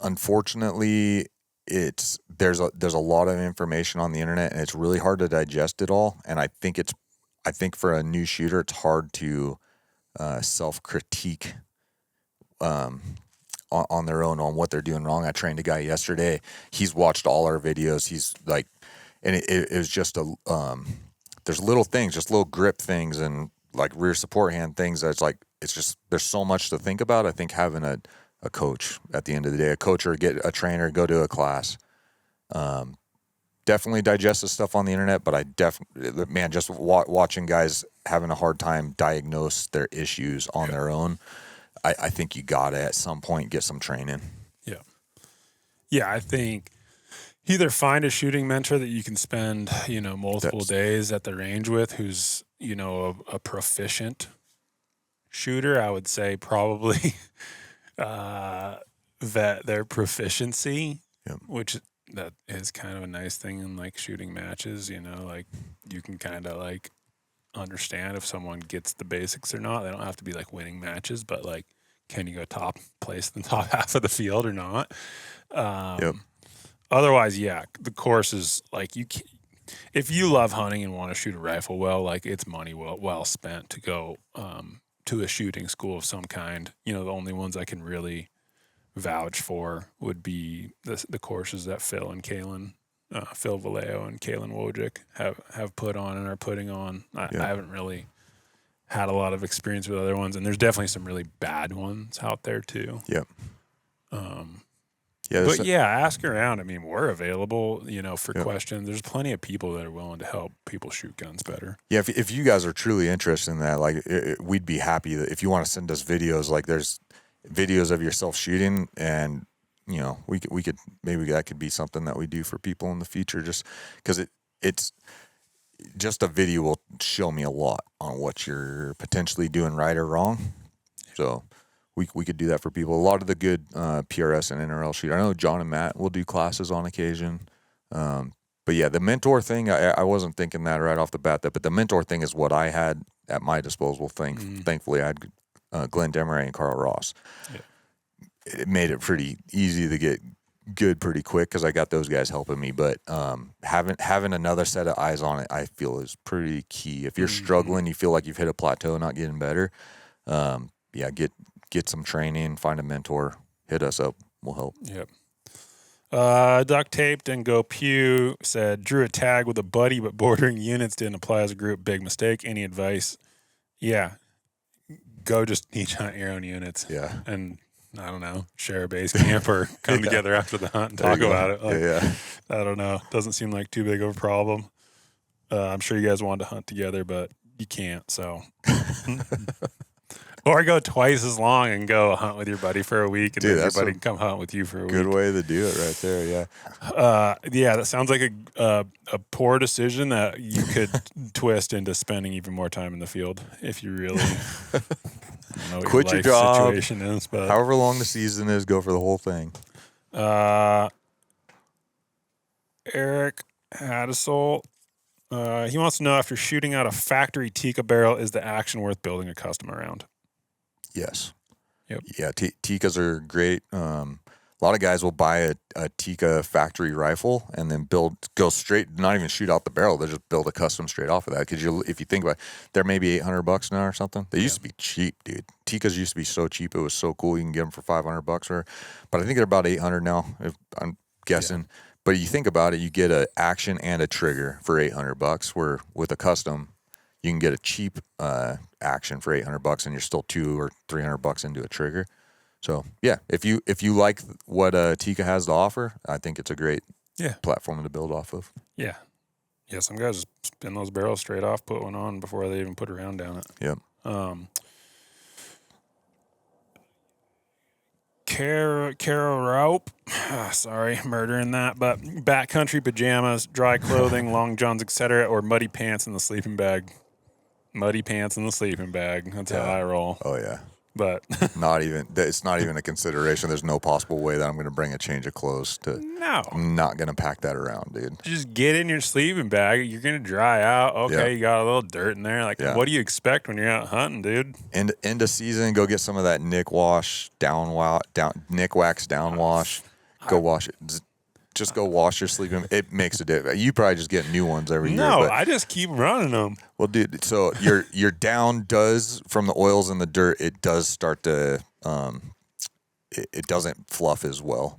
unfortunately there's a lot of information on the internet, and it's really hard to digest it all. And I think for a new shooter, it's hard to self-critique on their own on what they're doing wrong. I trained a guy yesterday. He's watched all our videos. He's like, and it was just there's little things, just little grip things and like rear support hand things. That's like, it's just, there's so much to think about. I think having a coach at the end of the day, a coach or get a trainer, go to a class, definitely digest the stuff on the internet. But I definitely, man, just watching guys having a hard time diagnose their issues on their own. I think you gotta at some point get some training. Yeah. Yeah, I think either find a shooting mentor that you can spend, multiple days at the range with who's, a proficient shooter. I would say probably vet their proficiency, which that is kind of a nice thing in like shooting matches, like you can kind of like understand if someone gets the basics or not. They don't have to be like winning matches, but like, can you go top place in the top half of the field or not? Otherwise, yeah, the course is like if you love hunting and want to shoot a rifle well, like it's money well spent to go to a shooting school of some kind. The only ones I can really vouch for would be the courses that Phil and Kalen, Phil Vallejo and Kalen Wojcik have put on and are putting on. I haven't really had a lot of experience with other ones, and there's definitely some really bad ones out there too. Yep. But ask around. I mean, we're available, for questions. There's plenty of people that are willing to help people shoot guns better. Yeah, if you guys are truly interested in that, like we'd be happy that if you want to send us videos, like there's videos of yourself shooting, and we could maybe that could be something that we do for people in the future, just because it's just a video will show me a lot on what you're potentially doing right or wrong. So we could do that for people. A lot of the good PRS and NRL shoot. I know John and Matt will do classes on occasion. But yeah, the mentor thing, I wasn't thinking that right off the bat. But the mentor thing is what I had at my disposal. Thankfully, I had Glenn Demeray and Carl Ross. Yeah. It made it pretty easy to get good pretty quick because I got those guys helping me. But having another set of eyes on it, I feel is pretty key. If you're struggling, you feel like you've hit a plateau, not getting better, get some training, find a mentor, hit us up, we'll help. Yep. Duct Taped and Go Pew said, drew a tag with a buddy, but bordering units didn't apply as a group. Big mistake. Any advice? Yeah. Go just each hunt your own units. Yeah. And I don't know, share a base camp or come together after the hunt and talk about it. Like, I don't know. Doesn't seem like too big of a problem. I'm sure you guys wanted to hunt together, but you can't, so. Or go twice as long and go hunt with your buddy for a week, and then your buddy can come hunt with you for a week. Good way to do it right there, yeah. That sounds like a poor decision that you could twist into spending even more time in the field if you really know what quit your your job, situation is. But however long the season is, go for the whole thing. Eric Haddisel, he wants to know, after shooting out a factory Tikka barrel, is the action worth building a custom around? Yes. Yep. Yeah, Tikkas are great. A A lot of guys will buy a Tikka factory rifle and then go straight, not even shoot out the barrel. They just build a custom straight off of that. Because if you think about it, they're maybe $800 now or something. They used to be cheap, dude. Tikkas used to be so cheap. It was so cool. You can get them for $500 but I think they're about 800 now, if I'm guessing. Yeah. But you think about it, you get an action and a trigger for $800. Where with a custom, you can get a cheap action for $800, and you're still $200 or $300 into a trigger. So yeah, if you like what Tikka has to offer, I think it's a great platform to build off of. Yeah, some guys just spin those barrels straight off, put one on before they even put a round down it. Yep. Carol Raup, sorry, murdering that, but backcountry pajamas, dry clothing, long johns, etc., or muddy pants in the sleeping bag. Muddy pants in the sleeping bag. That's how I roll. Oh yeah. But it's not even a consideration. There's no possible way that I'm going to bring a change of clothes to. No. I'm not going to pack that around, dude. Just get in your sleeping bag. You're going to dry out. Okay, you got a little dirt in there. Like, what do you expect when you're out hunting, dude? End of season, go get some of that Nick Wax down wash. Go wash it. Just go wash your sleeping. It makes a difference. You probably just get new ones every year. No, I just keep running them. Well, dude, so your down does, from the oils and the dirt, it does start to it doesn't fluff as well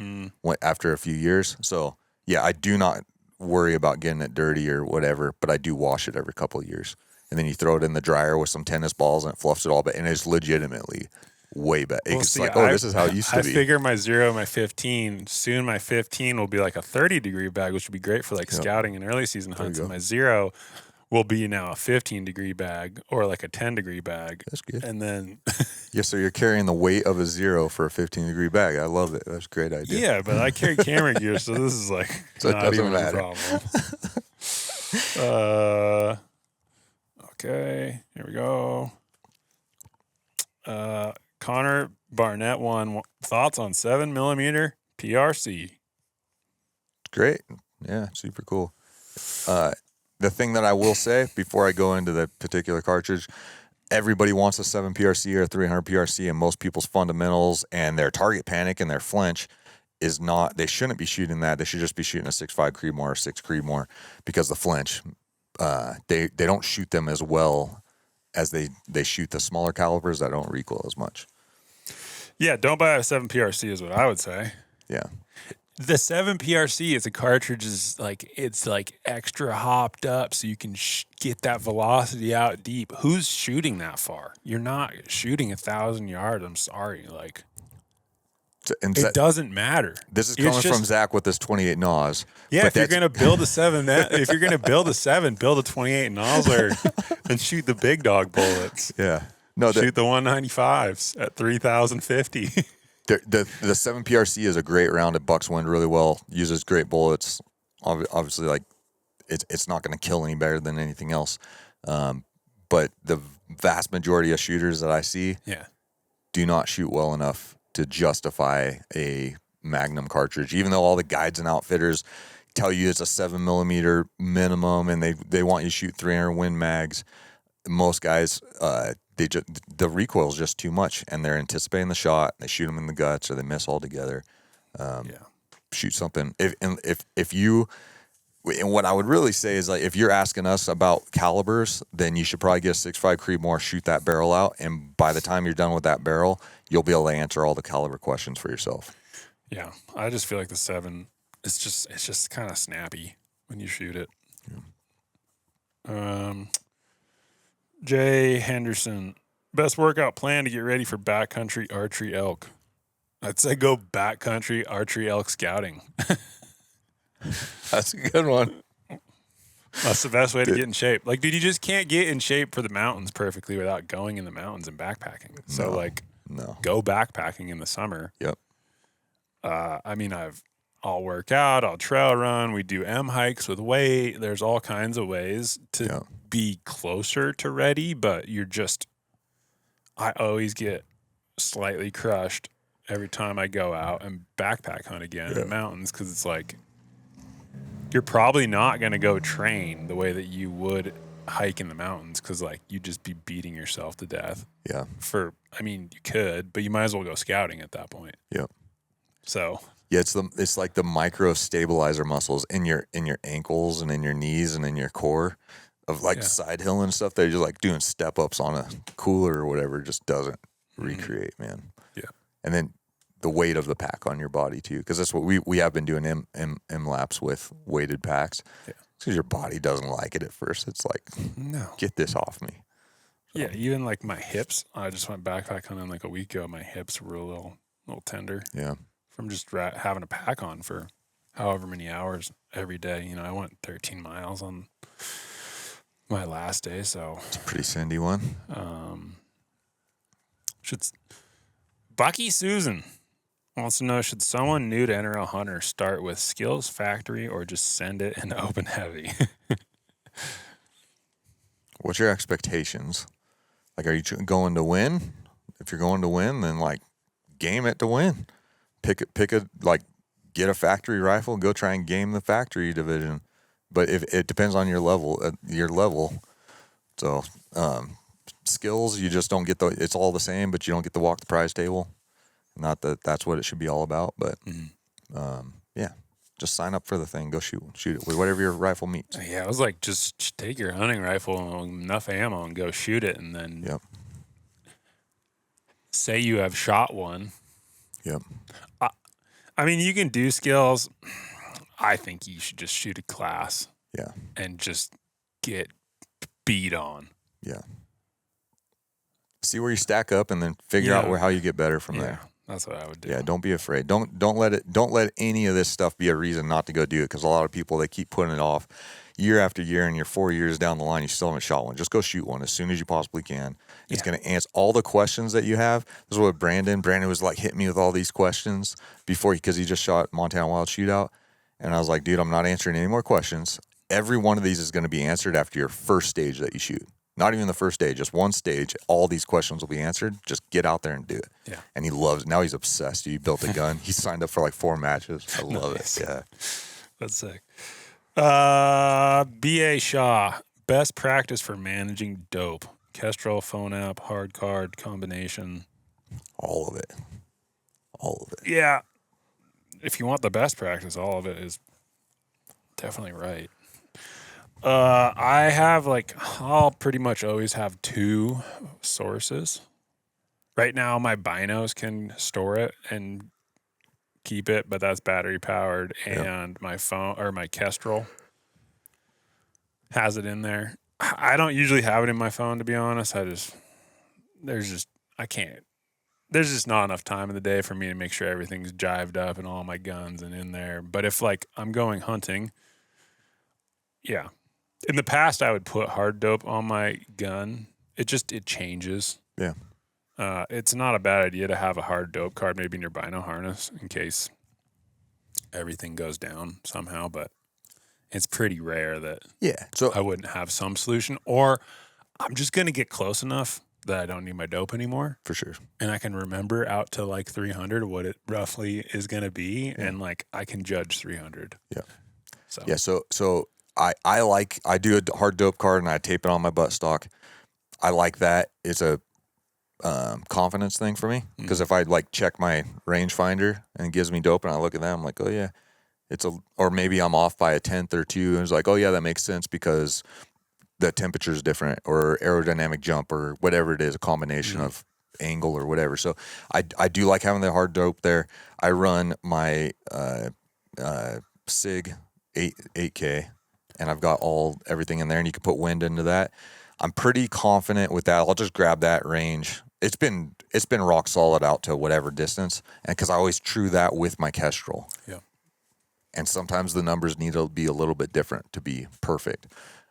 after a few years. So yeah, I do not worry about getting it dirty or whatever, but I do wash it every couple of years. And then you throw it in the dryer with some tennis balls and it fluffs it all, and it's legitimately way better. It's like, this is how it used to be. I figure my 0, my 15, soon my 15 will be like a 30-degree bag, which would be great for like scouting and early season hunts. And my 0 will be now a 15-degree bag or like a 10-degree bag. That's good. And then so you're carrying the weight of a 0 for a 15-degree bag. I love it. That's a great idea. Yeah, but I carry camera gear, so this is like so not it doesn't even matter. A problem. Okay, here we go. Connor Barnett one. Thoughts on 7mm PRC? Great. Yeah, super cool. The thing that I will say before I go into the particular cartridge, everybody wants a 7 PRC or a 300 PRC, and most people's fundamentals and their target panic and their flinch is not, they shouldn't be shooting that. They should just be shooting a 6.5 Creedmoor or 6 Creedmoor, because the flinch, they don't shoot them as well as they shoot the smaller calibers that don't recoil as much. Yeah, don't buy a 7 PRC is what I would say. Yeah. The 7 PRC is a cartridge it's like extra hopped up so you can get that velocity out deep. Who's shooting that far? You're not shooting 1,000 yards. I'm sorry. Like, it doesn't matter. This is coming from Zach with this 28 NAS. Yeah, if you're gonna build a 7, if you're gonna build a 7, build a 28 Nosler and shoot the big dog bullets. Yeah, no, shoot the 195s at 3,050. The 7 PRC is a great round. It bucks wind really well. Uses great bullets. Obviously, like it's not going to kill any better than anything else. But the vast majority of shooters that I see, do not shoot well enough to justify a Magnum cartridge, even though all the guides and outfitters tell you it's a 7mm minimum, and they want you to shoot 300 Win mags. Most guys, the recoil is just too much, and they're anticipating the shot. They shoot them in the guts, or they miss altogether. Shoot something. If you, and what I would really say is, like, if you're asking us about calibers, then you should probably get a 6.5 Creedmoor, shoot that barrel out, and by the time you're done with that barrel, you'll be able to answer all the caliber questions for yourself. Yeah, I just feel like the 7, it's just kind of snappy when you shoot it. Yeah. Jay Henderson, best workout plan to get ready for backcountry archery elk. I'd say go backcountry archery elk scouting. That's a good one. That's the best way to get in shape. Like, dude, you just can't get in shape for the mountains perfectly without going in the mountains and backpacking. So, go backpacking in the summer. Yep. I mean, I'll work out, I'll trail run, we do M hikes with weight. There's all kinds of ways to be closer to ready, but I always get slightly crushed every time I go out and backpack hunt again in the mountains, because it's like, you're probably not going to go train the way that you would hike in the mountains, because like you'd just be beating yourself to death. Yeah. You could, but you might as well go scouting at that point. Yep. So Yeah, it's like the micro stabilizer muscles in your ankles and in your knees and in your core of like Yeah. side hill and stuff. They're just like doing step ups on a cooler or whatever. Just doesn't recreate, man. Yeah. And then the weight of the pack on your body too, because that's what we have been doing M laps with weighted packs. Yeah. Because your body doesn't like it at first. It's like, no. get this off me. Yeah, even like my hips. I just went backpack hunting like a week ago. My hips were a little tender Yeah. from just having a pack on for however many hours every day. You know, I went 13 miles on my last day, so It's a pretty sandy one. Bucky Susan wants to know, should someone new to NRL Hunter start with Skills Factory or just send it in open heavy? What's your expectations? Like, are you going to win? If you're going to win, then like game it to win. Pick a like, get a factory rifle and go try and game the factory division. But if it depends on your level, So skills, you just don't get it's all the same, but you don't get to walk the prize table. Not that that's what it should be all about, but yeah, just sign up for the thing. Go shoot it with whatever your rifle meets. Yeah, I was like, just take your hunting rifle and enough ammo and go shoot it, and then Yep. say you have shot one. Yep. I mean, you can do skills. I think you should just shoot a class. Yeah. And just get beat on. Yeah. See where you stack up, and then figure out how you get better from there. That's what I would do. Yeah, don't be afraid. Don't let any of this stuff be a reason not to go do it, because a lot of people, they keep putting it off year after year, and you're 4 years down the line, you still haven't shot one. Just go shoot one as soon as you possibly can. It's going to answer all the questions that you have. This is what Brandon was like, hitting me with all these questions before, because he just shot Montana Wild Shootout, and I was like, dude, I'm not answering any more questions. Every one of these is going to be answered after your first stage that you shoot. Not even the first stage, just one stage. All these questions will be answered. Just get out there and do it. Yeah. And he loves it. Now he's obsessed. He built a gun. He signed up for like 4 matches. I love it. Yeah. That's sick. B.A. Shaw, best practice for managing dope. Kestrel, phone app, hard card, combination. All of it. All of it. Yeah. If you want the best practice, all of it is definitely right. I'll pretty much always have 2 sources. Right now, my binos can store it and keep it, but that's battery powered. And my phone, or my Kestrel, has it in there. I don't usually have it in my phone, to be honest. There's just not enough time in the day for me to make sure everything's jived up and all my guns and in there. But if like I'm going hunting, yeah. In the past, I would put hard dope on my gun. It changes. Yeah. It's not a bad idea to have a hard dope card maybe in your bino harness in case everything goes down somehow, but it's pretty rare that so I wouldn't have some solution, or I'm just going to get close enough that I don't need my dope anymore. For sure. And I can remember out to like 300 what it roughly is going to be, and like I can judge 300. Yeah. So. Yeah, so I do a hard dope card and I tape it on my buttstock. I like that. It's a confidence thing for me, because if I like check my rangefinder and it gives me dope and I look at that, I'm like, oh yeah, or maybe I'm off by a 1/10 or 2, and it's like, oh yeah, that makes sense because the temperature is different, or aerodynamic jump, or whatever it is, a combination of angle or whatever. So I do like having the hard dope there. I run my SIG 8K. And I've got everything in there, and you can put wind into that. I'm pretty confident with that. I'll just grab that range. It's been rock solid out to whatever distance, and because I always true that with my Kestrel. Yeah. And sometimes the numbers need to be a little bit different to be perfect.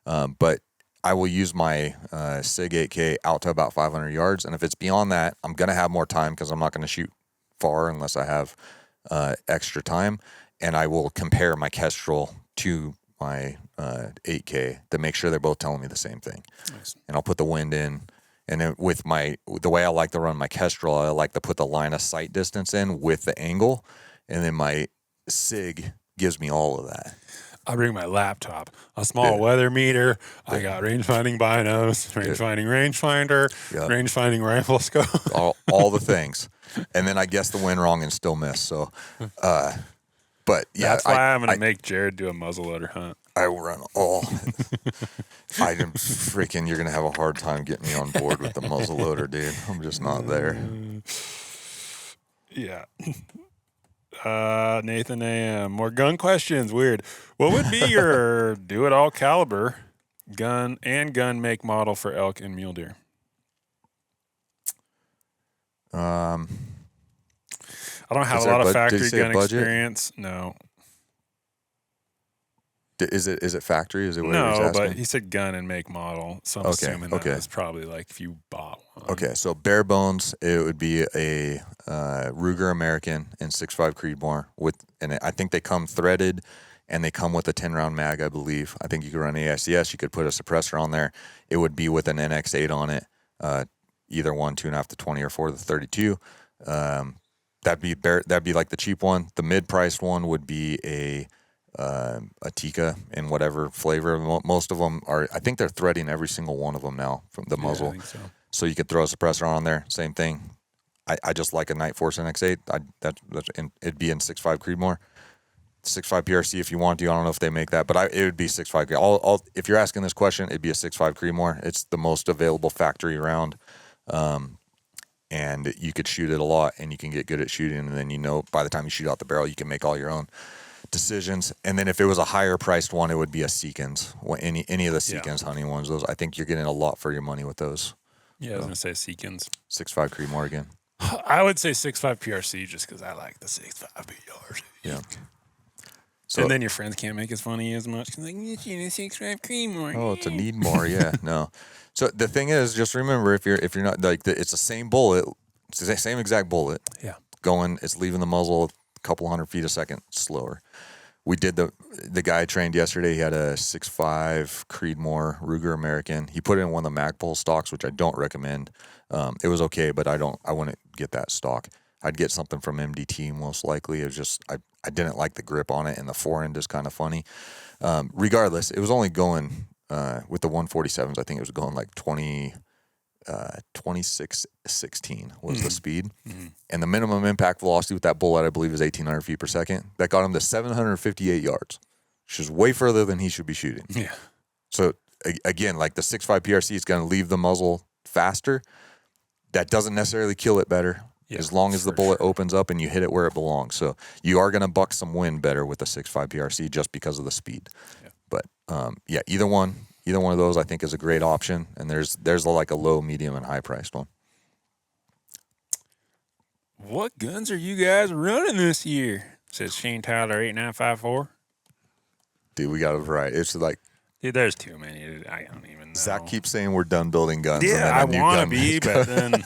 But I will use my SIG 8K out to about 500 yards, and if it's beyond that, I'm gonna have more time because I'm not gonna shoot far unless I have extra time, and I will compare my Kestrel to my 8K to make sure they're both telling me the same thing. Nice. And I'll put the wind in, and then with the way I like to run my Kestrel, I like to put the line of sight distance in with the angle, and then my SIG gives me all of that. I bring my laptop, a small weather meter. I got range-finding binos, range-finding rangefinder, range-finding rifle scope. all the things. and then I guessed the wind wrong and still missed. So, but yeah, That's why I'm gonna make Jared do a muzzleloader hunt. I run all. I am freaking. You're gonna have a hard time getting me on board with the muzzleloader, dude. I'm just not there. Yeah. Nathan AM. More gun questions. Weird. What would be your do-it-all caliber gun make model for elk and mule deer? I don't have a lot of factory gun experience. No. Is it factory? Is it what no? But he said gun and make model, so I'm assuming that was probably like if you bought one. Okay, so bare bones, it would be a Ruger American in 6.5 Creedmoor and I think they come threaded, and they come with a 10-round mag, I believe. I think you could run AICS. You could put a suppressor on there. It would be with an NX8 on it, either one 2.5 to 20 or 4 to 32. That'd be like the cheap one. The mid-priced one would be a Tikka in whatever flavor. Most of them are. I think they're threading every single one of them now from the muzzle. I think so you could throw a suppressor on there. Same thing. I just like a Night Force NX8. It'd be in 6.5 Creedmoor. 6.5 PRC if you want to. I don't know if they make that, but it would be 6.5. If you're asking this question, it'd be a 6.5 Creedmoor. It's the most available factory round, and you could shoot it a lot, and you can get good at shooting, and then by the time you shoot out the barrel, you can make all your own decisions. And then if it was a higher priced one, it would be a Seekins. Any of the Seekins hunting ones. Those, I think you're getting a lot for your money with those. Yeah, I was gonna say Seekins. 6.5 Creedmoor again. I would say 6.5 PRC just because I like the 6.5 PRC. Yeah. So, and then your friends can't make as funny as much. Like, you shoot a 6.5 Creedmoor. Oh, it's a need more. Yeah, no. So the thing is, just remember if you're not like it's the same bullet, it's the same exact bullet. Yeah. It's leaving the muzzle a couple hundred feet a second slower. We did the guy I trained yesterday. He had a 6.5 Creedmoor Ruger American. He put it in one of the Magpul stocks, which I don't recommend. It was okay, but I wouldn't get that stock. I'd get something from MDT most likely. It was just I didn't like the grip on it, and the forend is kind of funny. Regardless, it was only going with the 147s. I think it was going like 26.16 was the speed, and the minimum impact velocity with that bullet, I believe, is 1,800 feet per second. That got him to 758 yards, which is way further than he should be shooting. Yeah. So again, like the 6.5 PRC is going to leave the muzzle faster. That doesn't necessarily kill it better. Yeah, as long as the bullet opens up and you hit it where it belongs. So you are going to buck some wind better with the 6.5 PRC just because of the speed. Yeah. But either one of those I think is a great option. And there's like a low, medium, and high priced one. What guns are you guys running this year? Says Shane Tyler 8954. Dude, we got a variety. It's like, dude, there's too many. I don't even know. Zach keeps saying we're done building guns. Yeah, I want to be, but then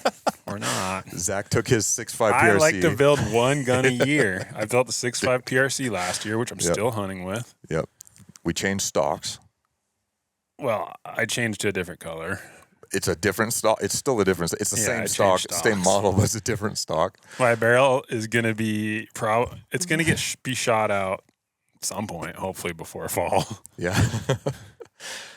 we're not. Zach took his 6.5 PRC. I like to build one gun a year. I built the 6.5 PRC last year, which I'm still hunting with. Yep. We changed stocks. Well, I changed to a different color. It's a different stock. It's still a different. It's the same stock, same model, but it's a different stock. My barrel is going to be it's going to be shot out at some point, hopefully before fall. Yeah.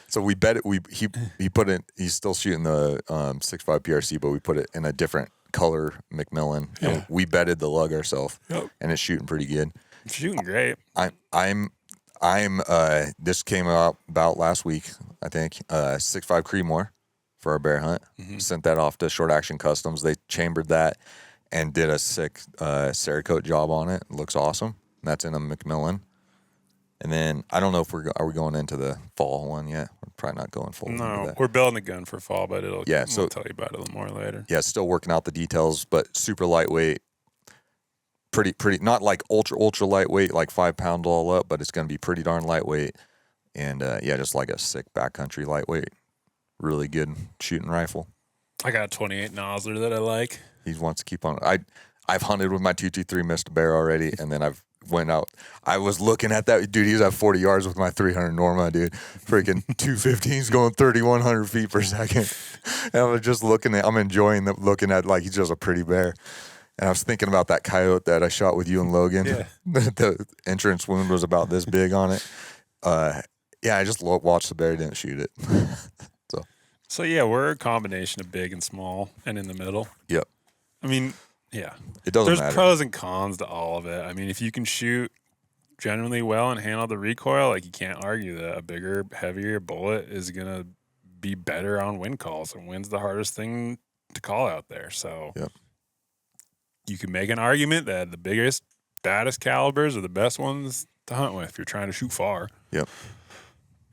So we bet it. He put it. He's still shooting the 6.5 PRC, but we put it in a different color McMillan. Yeah. And we betted the lug ourselves, and it's shooting pretty good. It's shooting great. I'm. This came out about last week, I think. 6.5 Creedmoor for our bear hunt. Mm-hmm. Sent that off to Short Action Customs. They chambered that and did a sick Cerakote job on it. It looks awesome. And that's in a McMillan. And then I don't know if are we going into the fall one yet? We're probably not going full. No, we're building a gun for fall, but we'll tell you about it a little more later. Yeah, still working out the details, but super lightweight. Pretty not like ultra lightweight, like 5 pound all up, but it's going to be pretty darn lightweight. And just like a sick backcountry lightweight, really good shooting rifle. I got a 28 Nosler that I like. He wants to keep on. I've hunted with my 223, missed a bear already, and then I've went out. I was looking at that dude. He's at 40 yards with my 300 Norma, dude. Freaking 215's going 3,100 feet per second. And I was just I'm enjoying looking at like he's just a pretty bear. And I was thinking about that coyote that I shot with you and Logan. Yeah. The entrance wound was about this big on it. I just watched the bear, didn't shoot it. So yeah, we're a combination of big and small and in the middle. Yep. I mean, Yeah. It doesn't There's matter. pros and cons to all of it. I mean, if you can shoot generally well and handle the recoil, like you can't argue that a bigger, heavier bullet is going to be better on wind calls, and wind's the hardest thing to call out there. So Yep. you can make an argument that the biggest, baddest calibers are the best ones to hunt with if you're trying to shoot far. Yep.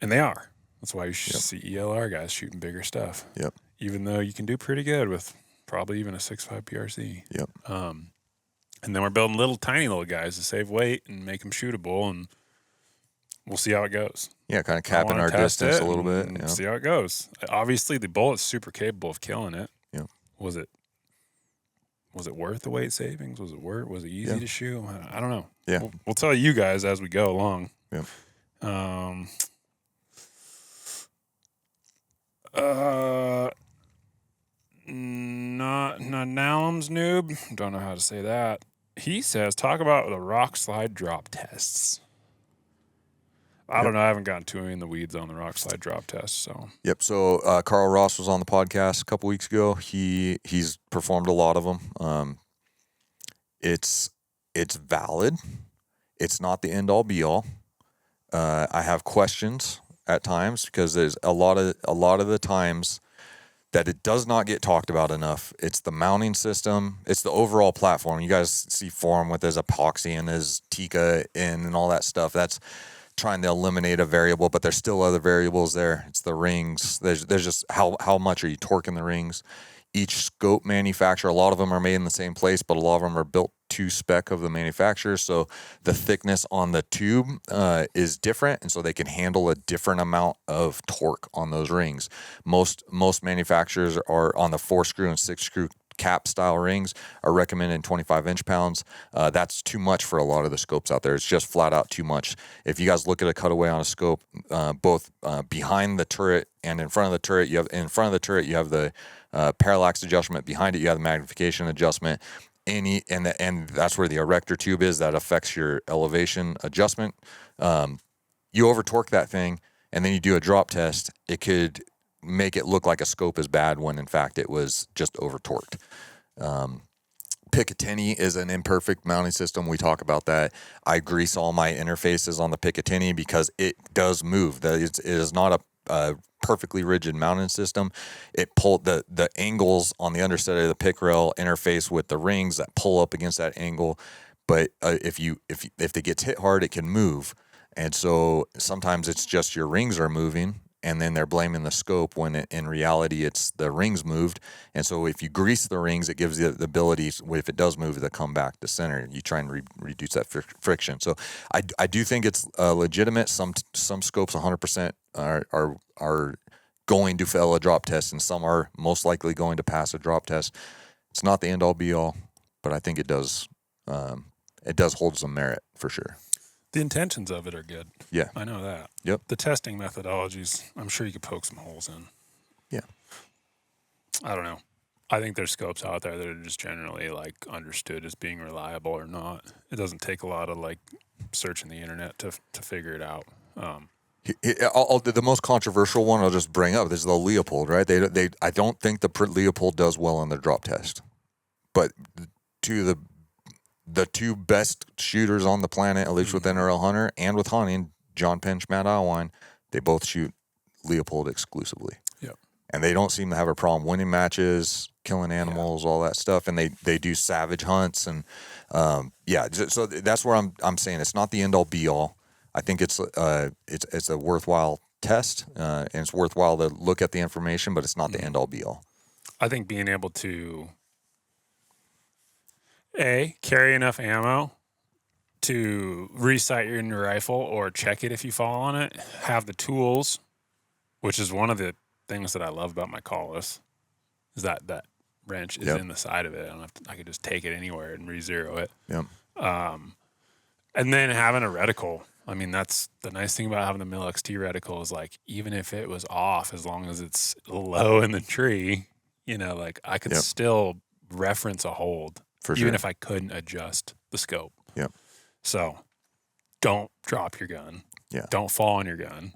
And they are. That's why you see ELR guys shooting bigger stuff. Yep. Even though you can do pretty good with probably even a 6.5 PRC. Yep. And then we're building tiny little guys to save weight and make them shootable, and we'll see how it goes. Yeah, kind of I capping wanna our test distance it a little bit. and Yeah. see how it goes. Obviously, the bullet's super capable of killing it. Yeah. Was it worth the weight savings? Was it easy Yeah. to shoot? I don't know. Yeah. We'll tell you guys as we go along. Yeah. Not Nalum's noob. Don't know how to say that. He says, talk about the rock slide drop tests. I don't know. I haven't gotten too in the weeds on the rock slide drop tests. So Yep. So Carl Ross was on the podcast a couple weeks ago. He's performed a lot of them. It's valid. It's not the end all be all. I have questions at times because there's a lot of the times that it does not get talked about enough. It's the mounting system. It's the overall platform. You guys see Forum with his epoxy and his Tika in and all that stuff. That's trying to eliminate a variable, but there's still other variables there. It's the rings. There's just how much are you torquing the rings. Each scope manufacturer, a lot of them are made in the same place, but a lot of them are built to spec of the manufacturer. So the thickness on the tube is different, and so they can handle a different amount of torque on those rings. Most manufacturers are on the 4-screw and 6-screw cap style rings are recommending 25 inch-pounds. That's too much for a lot of the scopes out there. It's just flat out too much. If you guys look at a cutaway on a scope, both behind the turret and in front of the turret, you have the parallax adjustment. Behind it, you have the magnification adjustment. And that's where the erector tube is. That affects your elevation adjustment. You over torque that thing, and then you do a drop test. It could make it look like a scope is bad when in fact it was just over torqued. Picatinny is an imperfect mounting system. We talk about that. I grease all my interfaces on the Picatinny because it does move. It is not a perfectly rigid mounting system. It pulled the angles on the underside of the pick rail interface with the rings that pull up against that angle. But if it gets hit hard, it can move. And so sometimes it's just your rings are moving, and then they're blaming the scope when in reality it's the rings moved. And so if you grease the rings, it gives you the ability, if it does move, to come back to center. You try and reduce that friction. So I do think it's legitimate. Some scopes 100% are going to fail a drop test, and some are most likely going to pass a drop test. It's not the end all be all, but I think it does hold some merit for sure. the intentions of it are good. Yeah. I know that. Yep. The testing methodologies, I'm sure you could poke some holes in. Yeah. I don't know. I think there's scopes out there that are just generally like understood as being reliable or not. It doesn't take a lot of like searching the internet to figure it out. The most controversial one I'll just bring up is the Leopold, right? I don't think the Leopold does well on the drop test, but to the two best shooters on the planet, at least with NRL Hunter and with hunting, John Pinch, Matt Alwine, they both shoot Leopold exclusively. Yep. And they don't seem to have a problem winning matches, killing animals, all that stuff. And they do savage hunts. And so that's where I'm saying it's not the end all be all. I think it's a worthwhile test, and it's worthwhile to look at the information, but it's not the end all be all. I think being able to carry enough ammo to resight your rifle or check it if you fall on it, have the tools, which is one of the things that I love about my Callus, is that wrench is in the side of it. I could just take it anywhere and re-zero it. Yep. And then having a reticle. I mean, that's the nice thing about having the Mil XT reticle is like, even if it was off, as long as it's low in the tree, like I could still reference a hold. For even sure. if I couldn't adjust the scope. Yep. So don't drop your gun. Yeah. Don't fall on your gun.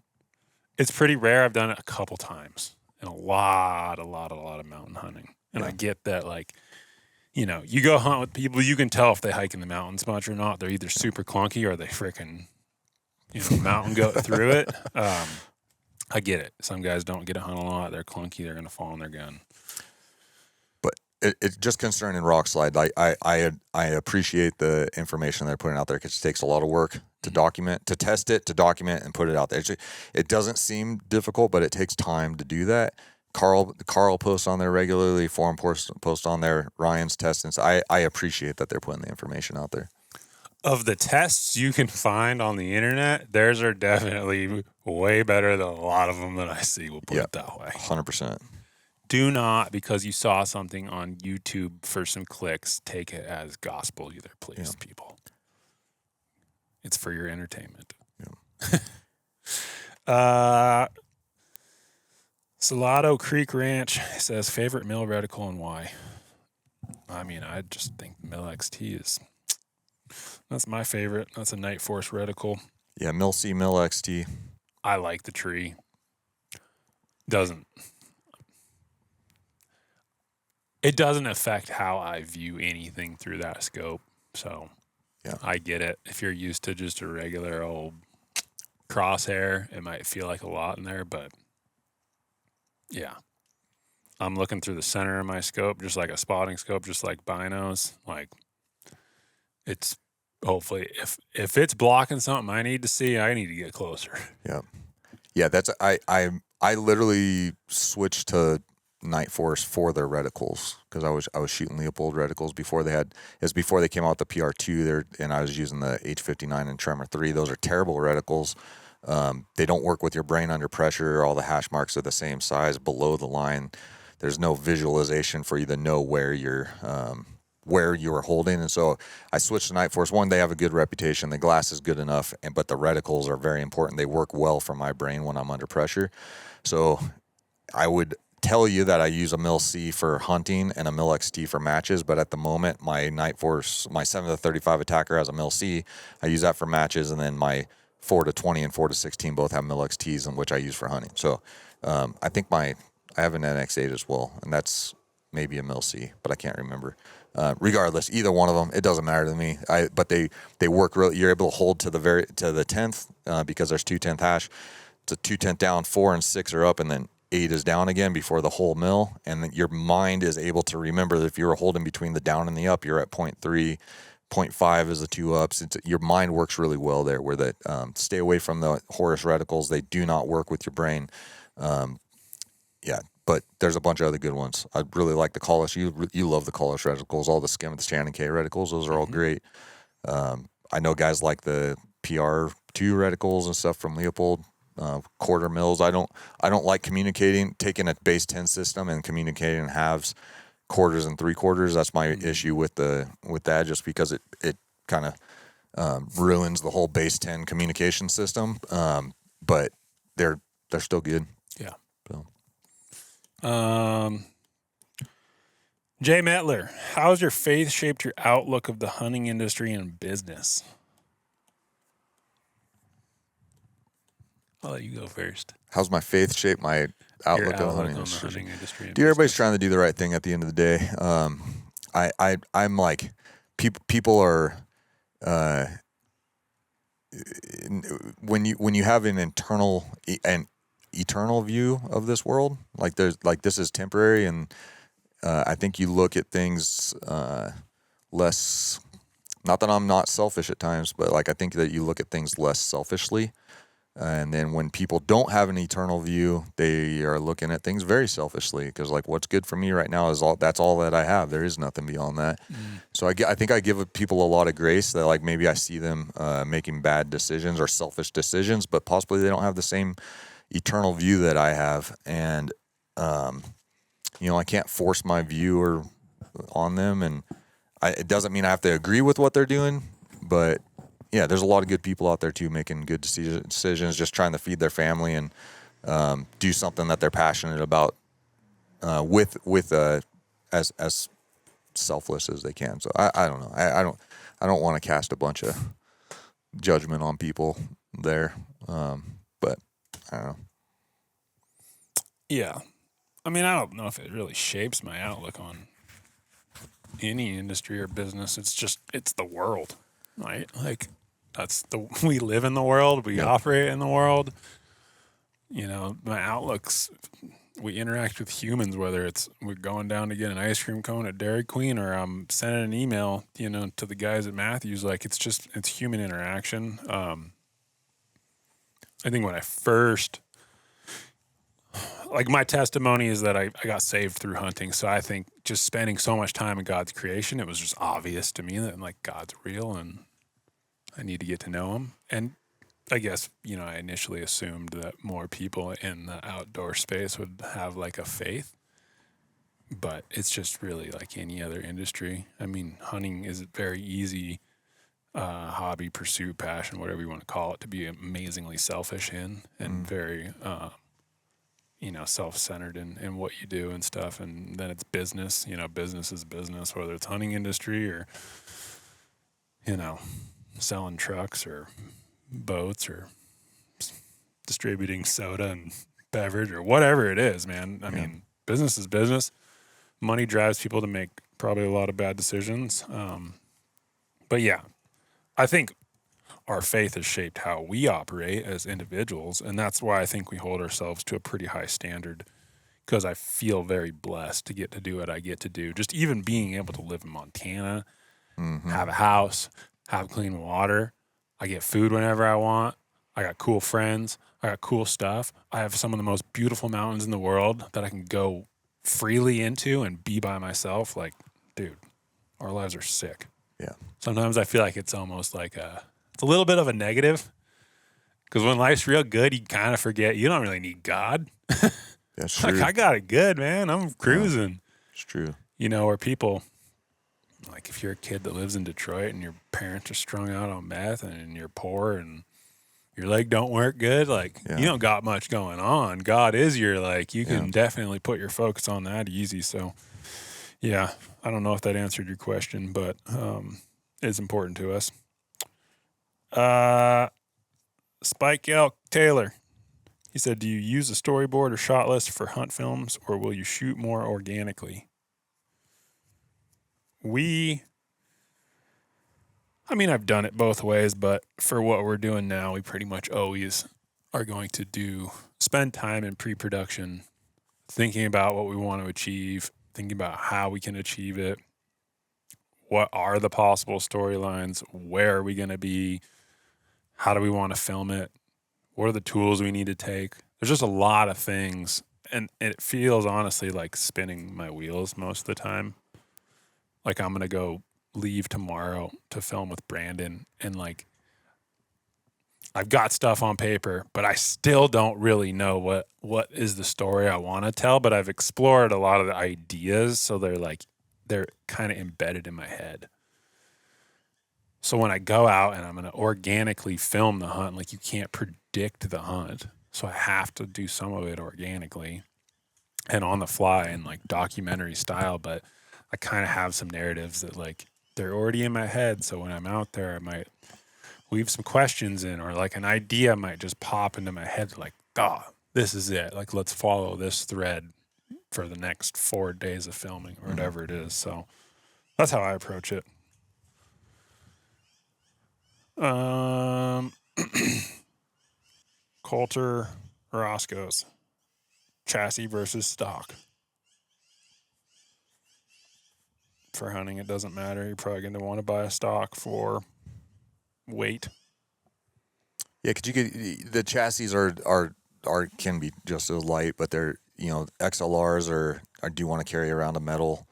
It's pretty rare. I've done it a couple times in a lot of mountain hunting. And I get that, like, you go hunt with people, you can tell if they hike in the mountains much or not. They're either super clunky or they freaking, mountain goat through it. I get it. Some guys don't get to hunt a lot. They're clunky. They're going to fall on their gun. But it's just concerning rock slide. I appreciate the information they're putting out there because it takes a lot of work to document, to test it, to document, and put it out there. It doesn't seem difficult, but it takes time to do that. Carl posts on there regularly. Forum post on there. Ryan's testing. So I appreciate that they're putting the information out there. Of the tests you can find on the internet, theirs are definitely way better than a lot of them that I see. We'll put it that way. 100%. Do not, because you saw something on YouTube for some clicks, take it as gospel either, please, people. It's for your entertainment. Yeah. Salado Creek Ranch says favorite mill reticle and why. I mean, I just think Mill XT that's my favorite. That's a Night Force reticle. Yeah, Mill C, Mill XT. I like the tree. It doesn't affect how I view anything through that scope. So yeah, I get it. If you're used to just a regular old crosshair, it might feel like a lot in there, but yeah. I'm looking through the center of my scope, just like a spotting scope, just like binos. Like, it's hopefully, if it's blocking something I need to see, I need to get closer. Yeah. Yeah, that's I literally switched to Night Force for their reticles because I was shooting Leopold reticles before they came out with the PR2 there, and I was using the H59 and Tremor 3. Those are terrible reticles. They don't work with your brain under pressure. All the hash marks are the same size below the line. There's no visualization for you to know where you're holding. And so I switched to Night Force. One, they have a good reputation. The glass is good enough, but the reticles are very important. They work well for my brain when I'm under pressure. So I would tell you that I use a Mill C for hunting and a Mill XT for matches, but at the moment, my Night Force, my 7-35 attacker has a Mill C. I use that for matches, and then my 4-20 and 4-16 both have Mill XTs, in which I use for hunting. So I think I have an NX8 as well, and that's maybe a Mill C, but I can't remember. Regardless, either one of them, it doesn't matter to me. But they work really. You're able to hold to the 10th because there's 2/10 hash. It's a 2/10 down, 4 and 6 are up, and then 8 is down again before the whole mill. And then your mind is able to remember that if you were holding between the down and the up, you're at 0.3. 0.5 is the 2 ups. Your mind works really well there. Where that stay away from the Horus reticles. They do not work with your brain. Yeah, but there's a bunch of other good ones. I really like the Collish. You love the Collish reticles. All the Skim, the Shannon K reticles. Those are all great. I know guys like the PR2 reticles and stuff from Leopold. Quarter mills. I don't like taking a base 10 system and communicating in halves, quarters and 3/4. That's my issue with that, just because it kind of ruins the whole base 10 communication system. But they're still good. Yeah. So. Jay Metler, how has your faith shaped your outlook of the hunting industry and business? I'll let you go first. How's my faith shaped my outlook on the hunting industry? Dude, everybody's trying to do the right thing at the end of the day. I'm like, people are, when you have an eternal view of this world, this is temporary, and I think you look at things less. Not that I'm not selfish at times, but I think that you look at things less selfishly. And then when people don't have an eternal view, they are looking at things very selfishly, because what's good for me right now that's all that I have. There is nothing beyond that. So I think I give people a lot of grace that maybe I see them making bad decisions or selfish decisions, but possibly they don't have the same eternal view that I have. And, I can't force my view on them. And it doesn't mean I have to agree with what they're doing, but yeah, there's a lot of good people out there too, making good decisions, just trying to feed their family and do something that they're passionate about, as selfless as they can. So I don't know. I don't want to cast a bunch of judgment on people there, but I don't know. Yeah, I mean, I don't know if it really shapes my outlook on any industry or business. It's the world, right? Like we live in the world, we Yep. operate in the world. My outlook's, we interact with humans, whether it's we're going down to get an ice cream cone at Dairy Queen or I'm sending an email, to the guys at Matthews. Like it's human interaction. I think when I first, like my testimony is that I got saved through hunting. So I think just spending so much time in God's creation, it was just obvious to me that like God's real and I need to get to know him. And I guess, I initially assumed that more people in the outdoor space would have like a faith, but it's just really like any other industry. I mean, hunting is a very easy hobby, pursuit, passion, whatever you want to call it, to be amazingly selfish in and very, self-centered in what you do and stuff. And then it's business, business is business, whether it's hunting industry or, selling trucks or boats or distributing soda and beverage or whatever it is, man. I mean, business is business. Money drives people to make probably a lot of bad decisions. But yeah, I think our faith has shaped how we operate as individuals. And that's why I think we hold ourselves to a pretty high standard, because I feel very blessed to get to do what I get to do. Just even being able to live in Montana, have a house, have clean water. I get food whenever I want. I got cool friends. I got cool stuff. I have some of the most beautiful mountains in the world that I can go freely into and be by myself. Like, dude, our lives are sick. Yeah. Sometimes I feel like it's almost like it's a little bit of a negative, because when life's real good, you kind of forget you don't really need God. That's Like, true. I got it good, man. I'm cruising. It's true. Where people, like if you're a kid that lives in Detroit and your parents are strung out on meth and you're poor and your leg don't work good, like you don't got much going on. God is your, like, you can definitely put your focus on that easy. So yeah, I don't know if that answered your question, but it's important to us. Spike Elk Taylor, he said, do you use a storyboard or shot list for hunt films, or will you shoot more organically? I've done it both ways, but for what we're doing now, we pretty much always are going to spend time in pre-production, thinking about what we want to achieve, thinking about how we can achieve it. What are the possible storylines? Where are we going to be? How do we want to film it? What are the tools we need to take? There's just a lot of things, and it feels honestly like spinning my wheels most of the time. Like I'm going to leave tomorrow to film with Brandon, and like I've got stuff on paper, but I still don't really know what is the story I want to tell, but I've explored a lot of the ideas, so they're kind of embedded in my head. So when I go out and I'm going to organically film the hunt, like you can't predict the hunt. So I have to do some of it organically and on the fly and like documentary style. But I kind of have some narratives that like they're already in my head. So when I'm out there, I might weave some questions in, or like an idea might just pop into my head. Like, this is it. Like, let's follow this thread for the next 4 days of filming or whatever it is. So that's how I approach it. Coulter Roscoe's chassis versus stock. For hunting, it doesn't matter. You're probably going to want to buy a stock for weight. Yeah, because you could, the chassis are can be just as light, but they're XLRs or do you want to carry around a metal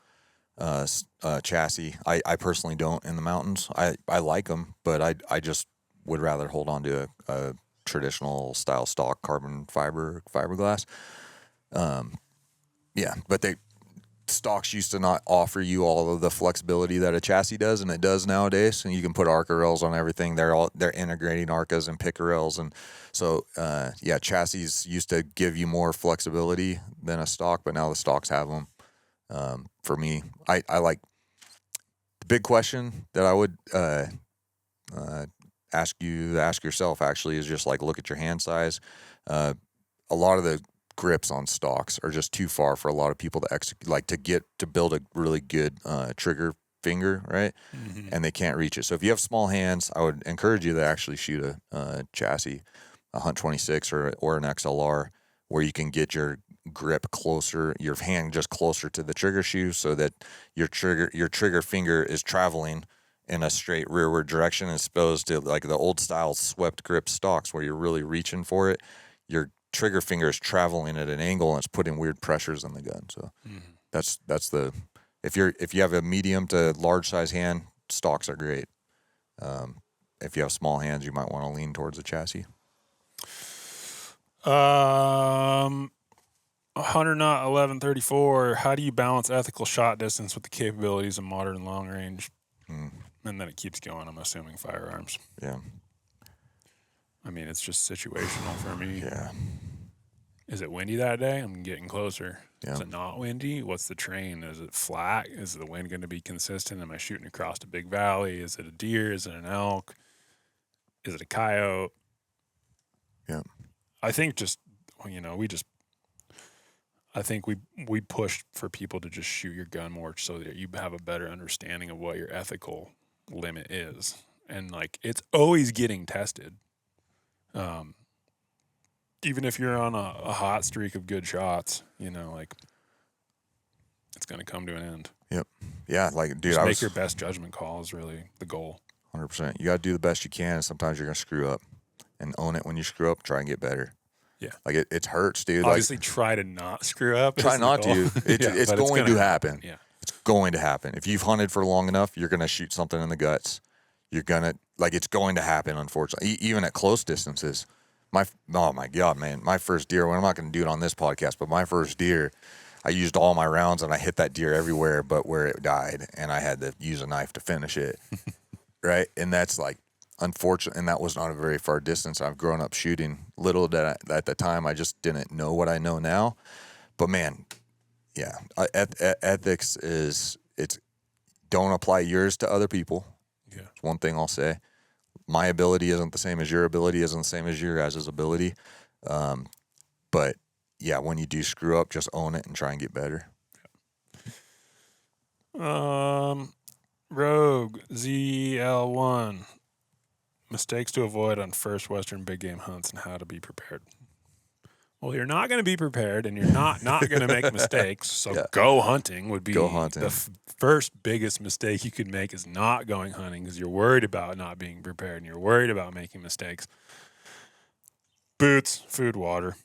chassis? I personally don't in the mountains. I like them, but I just would rather hold on to a traditional style stock carbon fiberglass. Yeah, but stocks used to not offer you all of the flexibility that a chassis does, and it does nowadays. And you can put ARCA rails on everything. They're integrating ARCAs and picker rails, and so chassis used to give you more flexibility than a stock, but now the stocks have them. For me, I like the big question that I would ask yourself actually is just like look at your hand size. A lot of the grips on stocks are just too far for a lot of people to execute, like to build a really good trigger finger, right? Mm-hmm. And they can't reach it. So if you have small hands, I would encourage you to actually shoot a chassis, a Hunt 26 or an XLR, where you can get your grip closer, your hand just closer to the trigger shoe, so that your trigger finger is traveling in a straight rearward direction, as opposed to like the old style swept grip stocks where you're really reaching for it. Your trigger finger is traveling at an angle and it's putting weird pressures on the gun. So that's the if you have a medium to large size hand, stocks are great. If you have small hands, you might want to lean towards a chassis. 100 knot 1134. How do you balance ethical shot distance with the capabilities of modern long range? And then it keeps going. I'm assuming firearms. Yeah. I mean, it's just situational for me. Yeah. Is it windy that day? I'm getting closer. Yeah. Is it not windy? What's the terrain? Is it flat? Is the wind going to be consistent? Am I shooting across a big valley? Is it a deer? Is it an elk? Is it a coyote? Yeah. I think I think we pushed for people to just shoot your gun more so that you have a better understanding of what your ethical limit is. And like, it's always getting tested. Even if you're on a hot streak of good shots, like, it's going to come to an end. Yep. Yeah. Like, dude, Just make your best judgment call is really the goal. 100%. You got to do the best you can. And sometimes you're going to screw up, and own it when you screw up. Try and get better. Yeah. Like it hurts, dude. Obviously, like, try to not screw up. Try not to. It's going to happen. Yeah. It's going to happen. If you've hunted for long enough, you're going to shoot something in the guts. You're going to, like, it's going to happen, unfortunately. Even at close distances. Oh my God, man. My first deer, well, I'm not going to do it on this podcast, but my first deer, I used all my rounds and I hit that deer everywhere but where it died. And I had to use a knife to finish it. Right. And that's like, unfortunate, and that was not a very far distance. I've grown up shooting. Little that at the time, I just didn't know what I know now. But man, yeah, ethics is don't apply yours to other people. Yeah, it's one thing I'll say. My ability isn't the same as your ability, isn't the same as your guys' ability. But yeah, when you do screw up, just own it and try and get better. Rogue ZL1. Mistakes to avoid on first Western big game hunts and how to be prepared. Well, you're not going to be prepared, and you're not going to make mistakes. So go hunting would be the first biggest mistake you could make is not going hunting because you're worried about not being prepared and you're worried about making mistakes. Boots, food, water.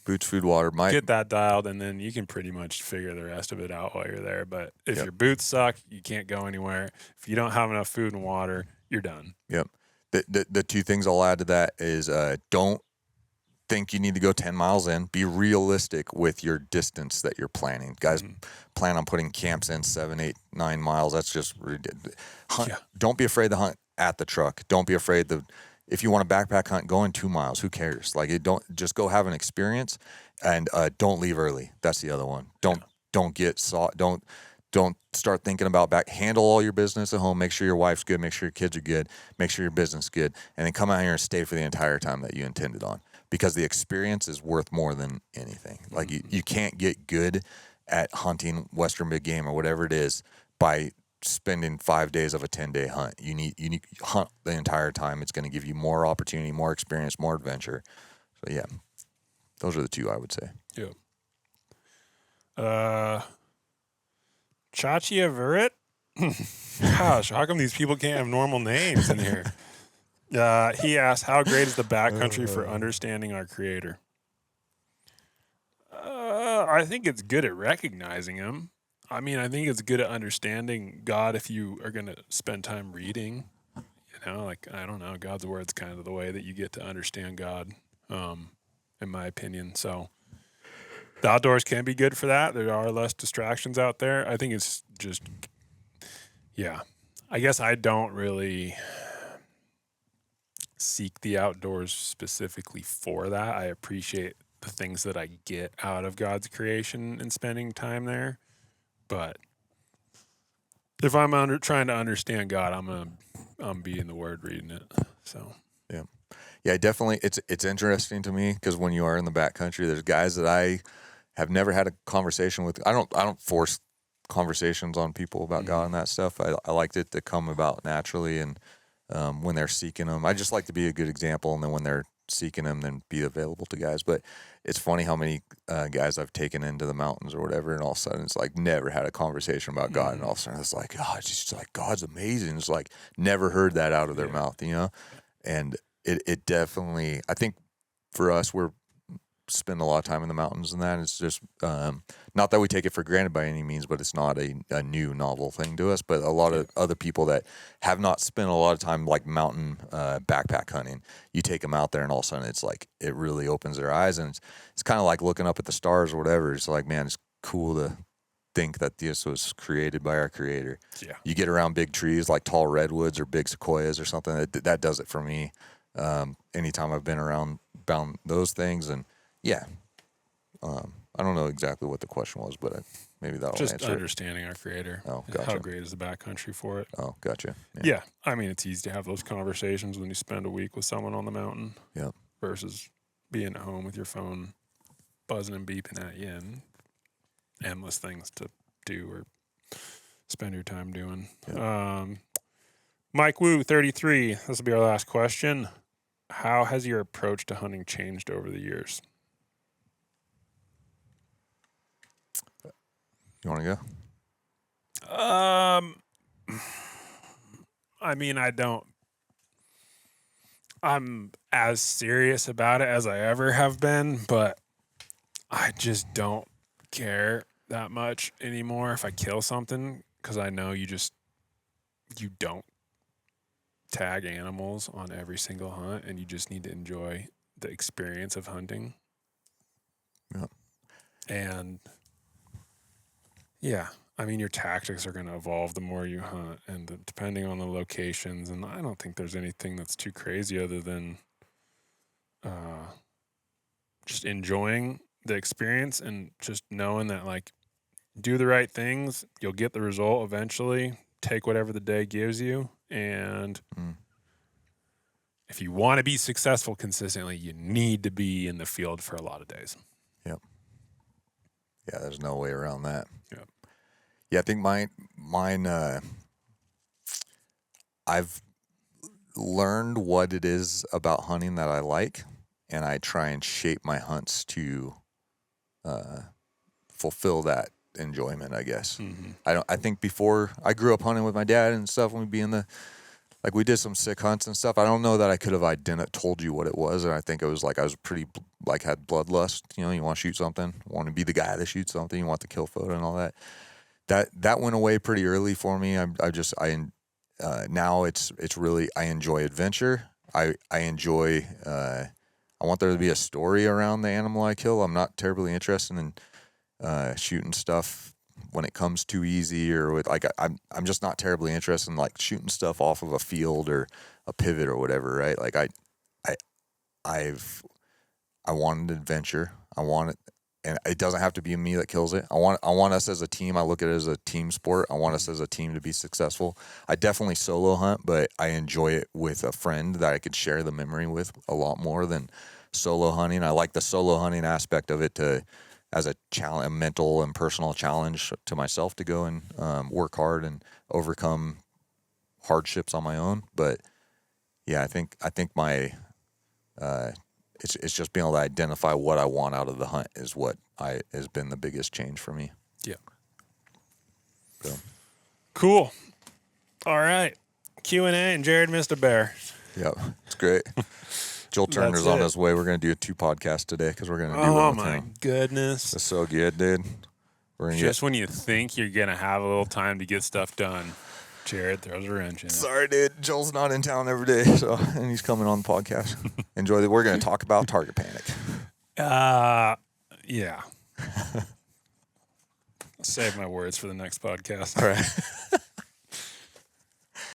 Boots, food, water. Get that dialed, and then you can pretty much figure the rest of it out while you're there. But if your boots suck, you can't go anywhere. If you don't have enough food and water, you're done. Yep. The two things I'll add to that is don't think you need to go 10 miles in. Be realistic with your distance that you're planning. Guys plan on putting camps in 7, 8, 9 miles. That's just ridiculous. Don't be afraid to hunt at the truck. Don't be afraid if you want to backpack hunt, go in 2 miles. Who cares? Like, just go have an experience, and don't leave early. That's the other one. Don't start thinking about handle all your business at home. Make sure your wife's good. Make sure your kids are good. Make sure your business is good. And then come out here and stay for the entire time that you intended on. Because the experience is worth more than anything. Like, you can't get good at hunting Western big game or whatever it is by spending 5 days of a 10-day hunt. You need to hunt the entire time. It's going to give you more opportunity, more experience, more adventure. So, yeah, those are the two I would say. Yeah. Chachi Everett? Gosh, how come these people can't have normal names in here? He asked, how great is the backcountry for understanding our creator? I think it's good at recognizing him. I mean, I think it's good at understanding God if you are going to spend time reading. Like, I don't know, God's word's kind of the way that you get to understand God, in my opinion. So the outdoors can be good for that. There are less distractions out there. I think it's just, I guess I don't really seek the outdoors specifically for that. I appreciate the things that I get out of God's creation and spending time there. But if I'm trying to understand God, I'm be in the Word reading it. So Yeah, definitely. It's interesting to me because when you are in the backcountry, there's guys that I have never had a conversation with. I don't force conversations on people about God and that stuff. I liked it to come about naturally, and when they're seeking them, I just like to be a good example, and then when they're seeking them, then be available to guys. But it's funny how many guys I've taken into the mountains or whatever, and all of a sudden it's like never had a conversation about God, and all of a sudden it's like, oh, it's just like God's amazing. It's like never heard that out of their mouth, you know, and it definitely, I think for us, we're spend a lot of time in the mountains and that. It's just not that we take it for granted by any means, but it's not a new novel thing to us. But a lot of other people that have not spent a lot of time like mountain backpack hunting, you take them out there and all of a sudden it's like it really opens their eyes, and it's kind of like looking up at the stars or whatever. It's like, man, it's cool to think that this was created by our creator. Yeah. You get around big trees like tall redwoods or big sequoias or something, that does it for me. Anytime I've been around those things, and yeah, I don't know exactly what the question was, but maybe that'll Just answer understanding our creator. Oh, and gotcha. How great is the backcountry for it? Oh, gotcha. Yeah. I mean, it's easy to have those conversations when you spend a week with someone on the mountain. Yep. Versus being at home with your phone buzzing and beeping at you and endless things to do or spend your time doing. Yep. Mike Wu, 33. This will be our last question. How has your approach to hunting changed over the years? You want to go? I mean, I'm as serious about it as I ever have been, but I just don't care that much anymore if I kill something, because I know you don't tag animals on every single hunt, and you just need to enjoy the experience of hunting. Yep. And yeah, I mean, your tactics are going to evolve the more you hunt, and depending on the locations. And I don't think there's anything that's too crazy other than just enjoying the experience and just knowing that, like, do the right things, you'll get the result eventually. Take whatever the day gives you, and if you want to be successful consistently, you need to be in the field for a lot of days. Yep. Yeah, there's no way around that. Yep. Yeah, I think mine. I've learned what it is about hunting that I like, and I try and shape my hunts to fulfill that enjoyment, I guess. Mm-hmm. I think before I grew up hunting with my dad and stuff, when we'd be like we did some sick hunts and stuff. I don't know that I could have told you what it was, and I think it was like I was pretty like had bloodlust. You know, you want to shoot something, want to be the guy that shoots something, you want the kill photo and all that. That went away pretty early for me. Now it's really, I enjoy adventure. I enjoy. I want there to be a story around the animal I kill. I'm not terribly interested in shooting stuff when it comes too easy, or with like I'm just not terribly interested in like shooting stuff off of a field or a pivot or whatever, right? Like I want an adventure. I want it, and it doesn't have to be me that kills it. I want us as a team. I look at it as a team sport. I want us as a team to be successful. I definitely solo hunt, but I enjoy it with a friend that I could share the memory with a lot more than solo hunting. I like the solo hunting aspect of it as a challenge, a mental and personal challenge to myself to go and work hard and overcome hardships on my own. But yeah, I think my it's just being able to identify what I want out of the hunt is what has been the biggest change for me. Yeah. So. Cool. All right. Q&A and Jared missed a bear. Yep, it's great. Joel Turner's on his way. We're going to do a 2 podcasts today because we're going to do one with him. Goodness. It's so good, dude. Just when you think you're going to have a little time to get stuff done, Jared throws a wrench in it. Sorry, dude. Joel's not in town every day, and he's coming on the podcast. Enjoy it. We're going to talk about target panic. Yeah. I'll save my words for the next podcast. All right.